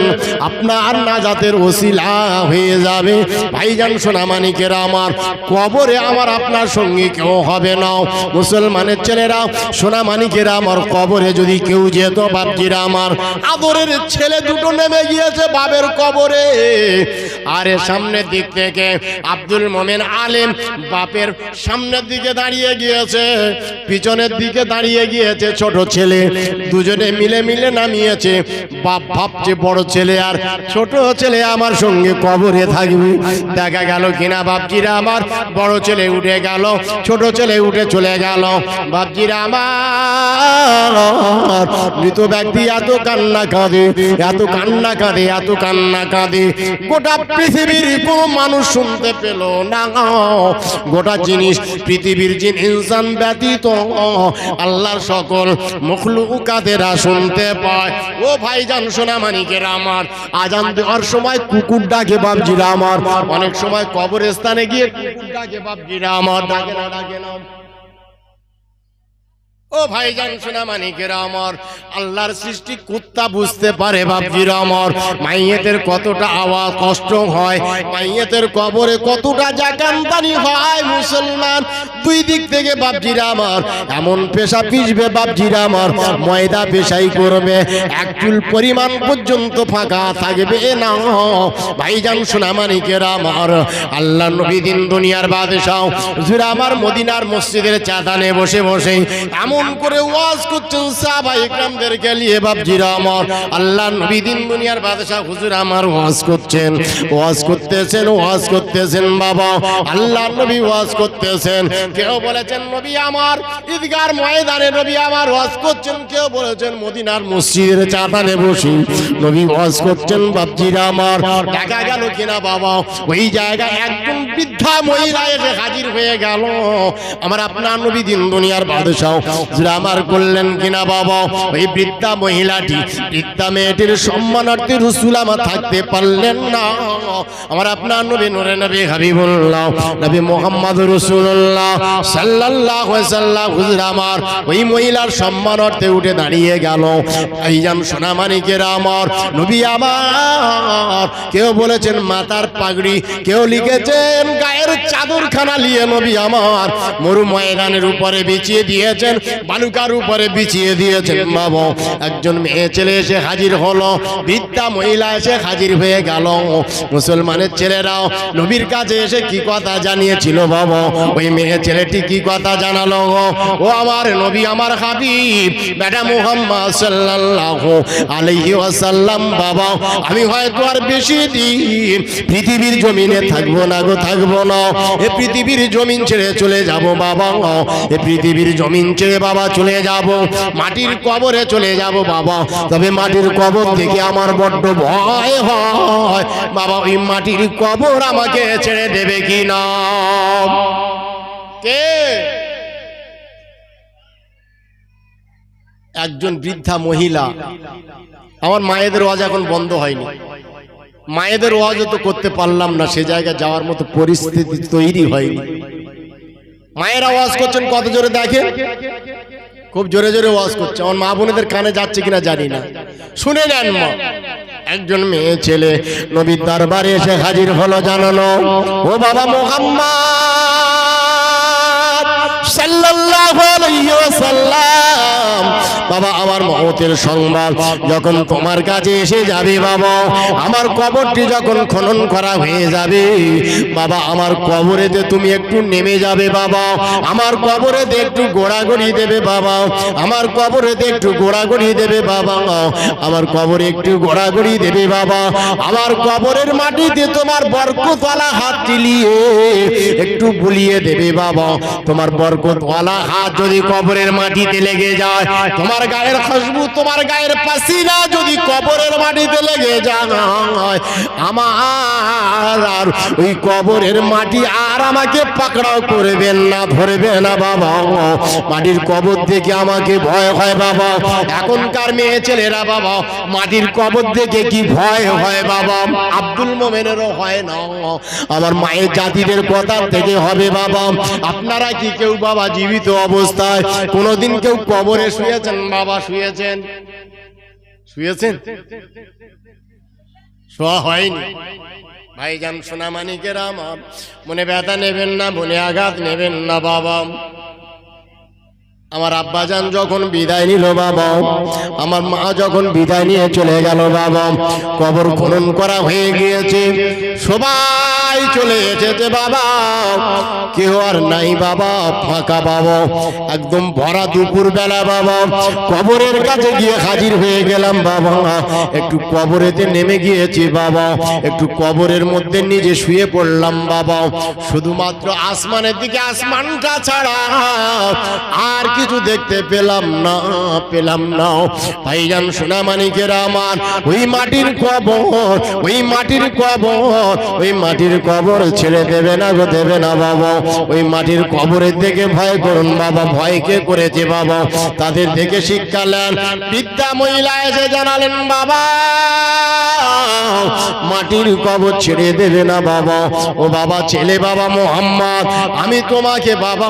আপনার নাজাতের ওসিলা হয়ে যাবে। ভাইজান সোনামানিকেরা আমার, কবরে আমার আপনার সঙ্গী কেউ হবে না। মুসলমানের ছেলেরা, সোনামানিকেরা আমার, কবরে যদি কেউ যেত বাপজিরা আমার, আদরের ছেলে দুটো নেমে গিয়েছে বাবের কবরে, আরে সামনের দিক থেকে আব্দুল মোমেন আলেম বাপের সামনের দিকে দাঁড়িয়ে গিয়েছে, পিছনের দিকে দাঁড়িয়ে গিয়েছে ছোট ছেলে, দুজনে মিলে নামিয়েছে। বাপ ভাবছে বড় ছেলে আর ছোট ছেলে আমার সঙ্গে কবরে থাকবে। দেখা গেল কিনা বাপজিরা আমার, বড় ছেলে উঠে গেল, ছোট ছেলে উঠে চলে গেল। বাপজিরা আমার, মৃত ব্যক্তি এত কান্না কাঁদে, এত কান্না কাঁদে, এত কান্না কাঁদে, গোটা পৃথিবীর কোনো মানুষ শুনতে পেল না। গোটা জিনিস পৃথিবীর জিন ইনসান ব্যতীত আল্লাহর সকল মখলুকাতেরা শুনতে পায়। ও ভাইজান সোনামানিকেরা আমার, আজান দেওয়ার সময় কুকুর ডাকে বাপজিরা আমার, অনেক সময় কবরস্থানে গিয়ে কুকুর ডাকে বাপজিরা আমার, ডাকে না? ও ভাইজান সোনা মানিকেরা আমার, আল্লাহর সৃষ্টি কুত্তা বুঝতে পারে বাপজিরা আমার, মাইয়েতের কতটা আওয়াজ কষ্ট হয়, মাইয়েতের কবরে কতটা জাকান্তানি হয়। মুসলমান দুই দিক থেকে বাপজিরা আমার এমন পেশা পিছবে বাপজিরা আমার, ময়দা পেশাই করবে, এক চুল পরিমাণ পর্যন্ত ফাঁকা থাকবে না। ভাইজান সোনা মানিকেরা আমার, আল্লাহ নবী দিন দুনিয়ার বাদশাহ হুজুর আমার মদিনার মসজিদের চাতানে বসে বসে এমন করে ওয়াজ করছেন সাহাবায়ে ইকরামদেরকে নিয়ে বাপজিরা আমার। আল্লাহ নবী দিন দুনিয়ার বাদশাহ হুজুর আমার ওয়াজ করছেন, ওয়াজ করতেছেন বাবা, আল্লাহ নবী ওয়াজ করতেছেন। কেউ বলেছেন নবী আমার ঈদগার ময়দানে নবী আমার ওয়াজ করছেন, কেউ বলেছেন মদিনার মসজিদের চাতানে বসে নবী ওয়াজ করছেন বাপজিরা আমার। দেখা গেল কিনা বাবা ওই জায়গায় একজন বৃদ্ধা মহিলা এসে হাজির হয়ে গেল। আমার আপনার নবী দিন দুনিয়ার বাদশাহ আমার করলেন কিনা বাবা, ওই বৃদ্ধা মহিলাটি, বৃদ্ধা মেয়েটির সম্মানার্থে রাসূল আমার থাকতে পারলেন না। আমার আপনার নবী নূরে নবী হাবিবুল্লাহ নবী মুহাম্মদ রাসূলুল্লাহ সাল্লাল্লাহু আলাইহি ওয়াসাল্লাম হুজুর আমার ওই মহিলার সম্মানার্থে উঠে দাঁড়িয়ে গেল। ভাইজান সোনা মানিকেরা আমার, নবী আমার কেউ বলেছেন মাথার পাগড়ি, কেউ লিখেছেন গায়ের চাদরখানা নিয়ে নবী আমার মরু ময়দানের উপরে বিছিয়ে দিয়েছেন, বালুকার উপরে বিছিয়ে দিয়েছেন বাবা। একজন মেয়ে ছেলে এসে হাজির হলো, বৃদ্ধা মহিলা এসে হাজির হয়ে গেল। মুসলমানের ছেলেরাও নবীর কাছে এসে কি কথা জানিয়েছিল বাবা, ওই মেয়ে ছেলেটি কি কথা জানালো, ও আমার নবী আমার হাবিব বেটা মুহাম্মদ সাল্লাল্লাহু আলাইহি ওয়াসাল্লাম বাবা, আমি হয়তো আর বেশি দিন পৃথিবীর জমিনে থাকবো না গো, থাকবো না, এ পৃথিবীর জমিন ছেড়ে চলে যাব বাবা, এ পৃথিবীর জমিন ছেড়ে বাবা চলে যাব, মাটির কবরে চলে যাব বাবা। তবে মাটির কবর থেকে আমার বড্ড ভয় হয় বাবা, ওই মাটির কবর আমাকে ছেড়ে দেবে কি না? কে? একজন বৃদ্ধা মহিলা। আমার মায়েদের ওয়াজ এখন বন্ধ হয়নি, মায়েদের ওয়াজও তো করতে পারলাম না, সে জায়গায় যাওয়ার মতো পরিস্থিতি তৈরি হয়নি। মায়ের আওয়াজ করছেন কত জোরে দেখেন, খুব জোরে জোরে ওয়াজ করছে। আমার মা বোনেদের কানে যাচ্ছে কিনা জানি না, শুনে নেন মা। একজন মেয়ে ছেলে নবীর দরবারে এসে হাজির হলো, জানালো ও বাবা মুহাম্মদ সাল্লাল্লাহু আলাইহি ওয়াসাল্লাম, বাবা আমার মওতের সংবাদ যখন তোমার কাছে এসে যাবে বাবা, আমার কবরটি যখন খনন করা হয়ে যাবে বাবা, আমার কবরেতে তুমি একটু নেমে যাবে বাবা, আমার কবরেতে একটু গোড়াগড়ি দেবে বাবা, আমার কবরেতে একটু গোড়াগড়ি দেবে বাবা, আমার কবরে একটু গোড়াগড়ি দেবে বাবা, আমার কবরের মাটিতে তোমার বরকতওয়ালা হাত দিলিয়ে একটু বুলিয়ে দেবে বাবা। তোমার বরকতওয়ালা হাত যদি কবরের মাটিতে লেগে যায়, তোমার গায়ের খুশবু, তোমার গায়ের পাসিনা যদি কবরের মাটিতে লেগে যায়, আমার আর ওই কবরের মাটি আর আমাকে পাকড়াও করবেন না, ধরবে না বাবা। মাটির কবর দেখে আমাকে ভয় হয় বাবা। এখনকার মেয়ে ছেলেরা বাবা মাটির কবর দেখে কি ভয় হয় বাবা, আব্দুল মোমেনেরও হয় না, আমার মায়ের জাতিদের কথা থেকে হবে বাবা। আপনারা কি কেউ বাবা জীবিত অবস্থায় কোনোদিন কেউ কবরে শুয়েছেন বাবা? শুয়েছেন? শোয়া হয়নি। ভাইজান সোনা মানিকেরা আমার, মনে ব্যথা নেবেন না, মনে আঘাত নেবেন না বাবা। আমার আব্বাজান যখন বিদায় নিল বাবা, আমার মা যখন বিদায় নিয়ে চলে গেল বাবা, কবর খনন করা হয়ে গিয়েছে, সবাই চলে এসেছে বাবা, কেউ আর নাই বাবা, ফাঁকা বাবা। একদম ভরা দুপুর বেলা বাবা কবরের কাছে গিয়ে হাজির হয়ে গেলাম বাবা, একটু কবরেতে নেমে গিয়েছি বাবা, একটু কবরের মধ্যে নিজে শুয়ে পড়লাম বাবা। শুধুমাত্র আসমানের দিকে, আসমানটা ছাড়া আর কিছু দেখতে পেলাম না। ভাইজান সোনা মানিকেরা আমার, ওই মাটির কবর, ওই মাটির কবর, ওই মাটির কবর ছেড়ে দেবে না গো, দেবে না বাবা। ওই মাটির কবরের দিকে ভয় করুন বাবা। ভয় কে করেছে বাবা? তাদের থেকে শিক্ষা নেন। বৃদ্ধা মহিলা এসে জানালেন বাবা, মাটির কবর ছেড়ে দেবে না বাবা। ও বাবা ছেলে বাবা মোহাম্মদ, আমি তোমাকে বাবা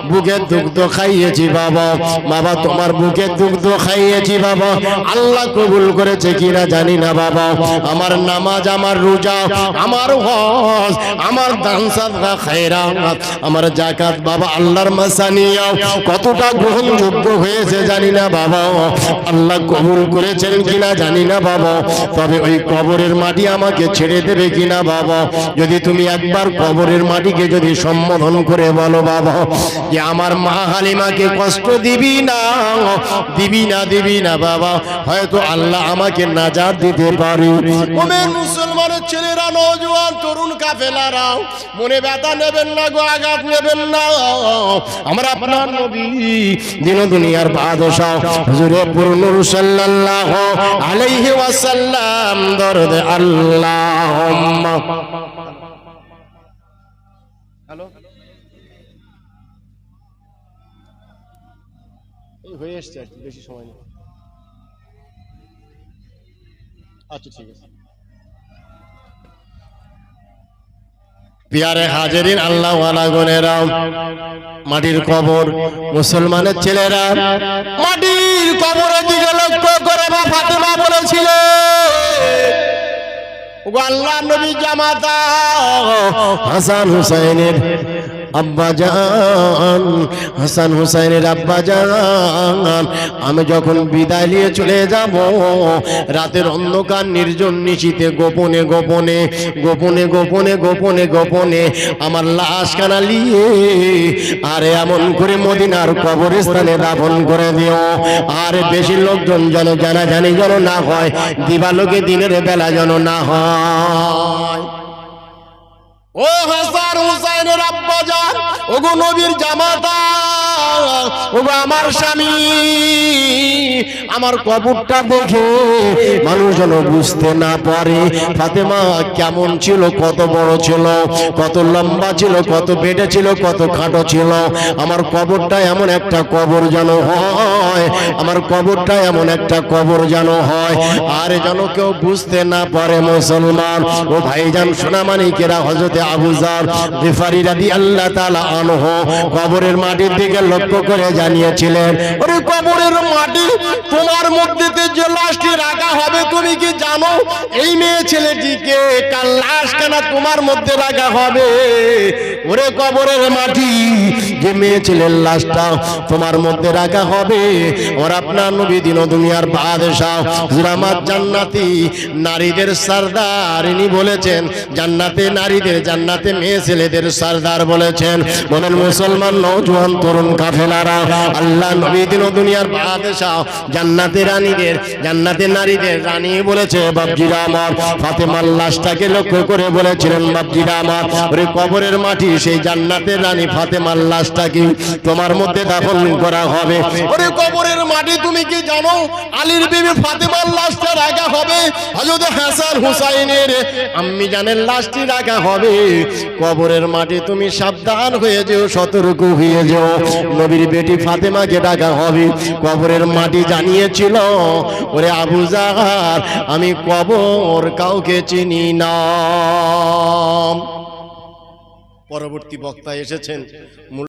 বুকের দুগ্ধ খাইয়েছি বাবা, বাবা তোমার বুকে দুগ্ধ খাইয়েছি বাবা, আল্লাহ কবুল করেছে কিনা জানি না বাবা। আমার নামাজ, আমার রোজা, আমার হজ, আমার দান সাদকা খায়রাত, আমার যাকাত বাবা আল্লাহর মাসানিয়া কতটা গ্রহণযোগ্য হয়েছে জানি না বাবা, আল্লাহ কবুল করেছেন কিনা জানি না বাবা। তবে ওই কবরের মাটি আমাকে ছেড়ে দেবে কিনা বাবা, যদি তুমি একবার কবরের মাটিকে যদি সম্বোধন করে বলো বাবা যে আমার মা হালিমাকে কষ্ট দিবি না, দিবি না, দিবি না বাবা, হয়তো আল্লাহ আমাকে নাজাত দিতে পারে। মুমিন মুসলমানের ছেলেরা, নওজোয়ান তরুণ কাফেলারা, মনে ব্যথা নেবেন না গো, আঘাত নেবেন না। আমরা আপনার নবী দিন দুনিয়ার বাদশা হুজুরে পুরনুর সাল্লাল্লাহু আলাইহি ওয়াসাল্লাম দরুদ আল্লাহুম্মা। হ্যালো, এই হয়ে এসছে আর বেশি সময় নেই। আচ্ছা ঠিক আছে। পিয়ারে হাজেরিন, আল্লাহ ওয়ালা গনেরা, মাটির কবর, মুসলমানের ছেলেরা মাটির কবরের দিকে লক্ষ্য করে ফাতেমা বলেছিল, ওগো আল্লাহ নবী জামাতা হাসান হুসাইনের আব্বাজান, হাসান হুসাইনের আব্বাজান, আমি যখন বিদায় নিয়ে চলে যাব রাতের অন্ধকার নির্জন নিশীথে গোপনে গোপনে গোপনে গোপনে গোপনে গোপনে আমার লাশখানা নিয়ে আর এমন করে মদিনার কবরস্থানে দাফন করে দিও। আর বেশি লোকজন যেন জানাজানি যেন না হয়, দিবালোকে দিনের বেলা যেন না হয়। ও হাসান হুসাইনের আব্বাজান, ওগো নবীর জামাতা, ওগো আমার স্বামী, আমার কবরটা দেখে মানুষ যেন বুঝতে না পারে ফাতেমা কেমন ছিল, কত বড় ছিল, কত লম্বা ছিল, কত বেটে ছিল, কত খাটো ছিল। আমার কবরটা এমন একটা কবর যেন হয়, আমার কবরটা এমন একটা কবর যেন হয়, আর যেন কেউ বুঝতে না পারে। মুসলমান ও ভাইজান সোনামানিকেরা, হযরত আবু যার গিফারী রাদিয়াল্লাহু তাআলা আনহু কবরের মাটির দিকে লক্ষ্য করে জানিয়েছিলেন, ওরে কবরের মাটি, তোমার মধ্যে যে লাশটি রাখা হবে তুমি কি জানো? এই মেয়ে ছেলেটিকে কাল লাশখানা তোমার মধ্যে রাখা হবে। ওরে কবরের মাটি, যে মেয়ে ছেলের লাশটা তোমার মধ্যে রাখা হবে, ওর আপনার নবী দিন দুনিয়ার বাদশা হুজুরামাত জান্নাতি নারীদের সরদার, ইনি বলেছেন জান্নাতে নারীদের, জান্নাতে মেয়ে ছেলেদের সরদার বলেছেন। বলেন মুসলমান নওজোয়ান তরুণ কাফেলারা, আল্লাহ নবী দিন দুনিয়ার বাদশা জান্নাতে রানীদের, জান্নাতে নারীদের রানী বলেছে বাপজিরা আমার। ফাতেমার লাশটাকে লক্ষ্য করে বলেছিলেন বাপজিরা আমার, ওরে কবরের মাটি, সেই জান্নাতের রানী ফাতেমার লাশটাকে তোমার মধ্যে দাফন করা হবে। ওরে কবরের মাটি, তুমি কি জানো আলীর বিবি ফাতেমার লাশটা রাখা হবে, হযরত হাসান হুসাইনের আম্মি জানের লাশটি রাখা হবে। কবরের মাটি, তুমি সাবধান হয়ে যেও, সতর্ক হয়ে যেও, নবীর বেটি ফাতেমাকে রাখা হবে। কবরের মাটি জানিয়েছিল, ওরে আবু যার, আমি কবর কাউকে চিনি না। পরবর্তী বক্তা এসেছেন।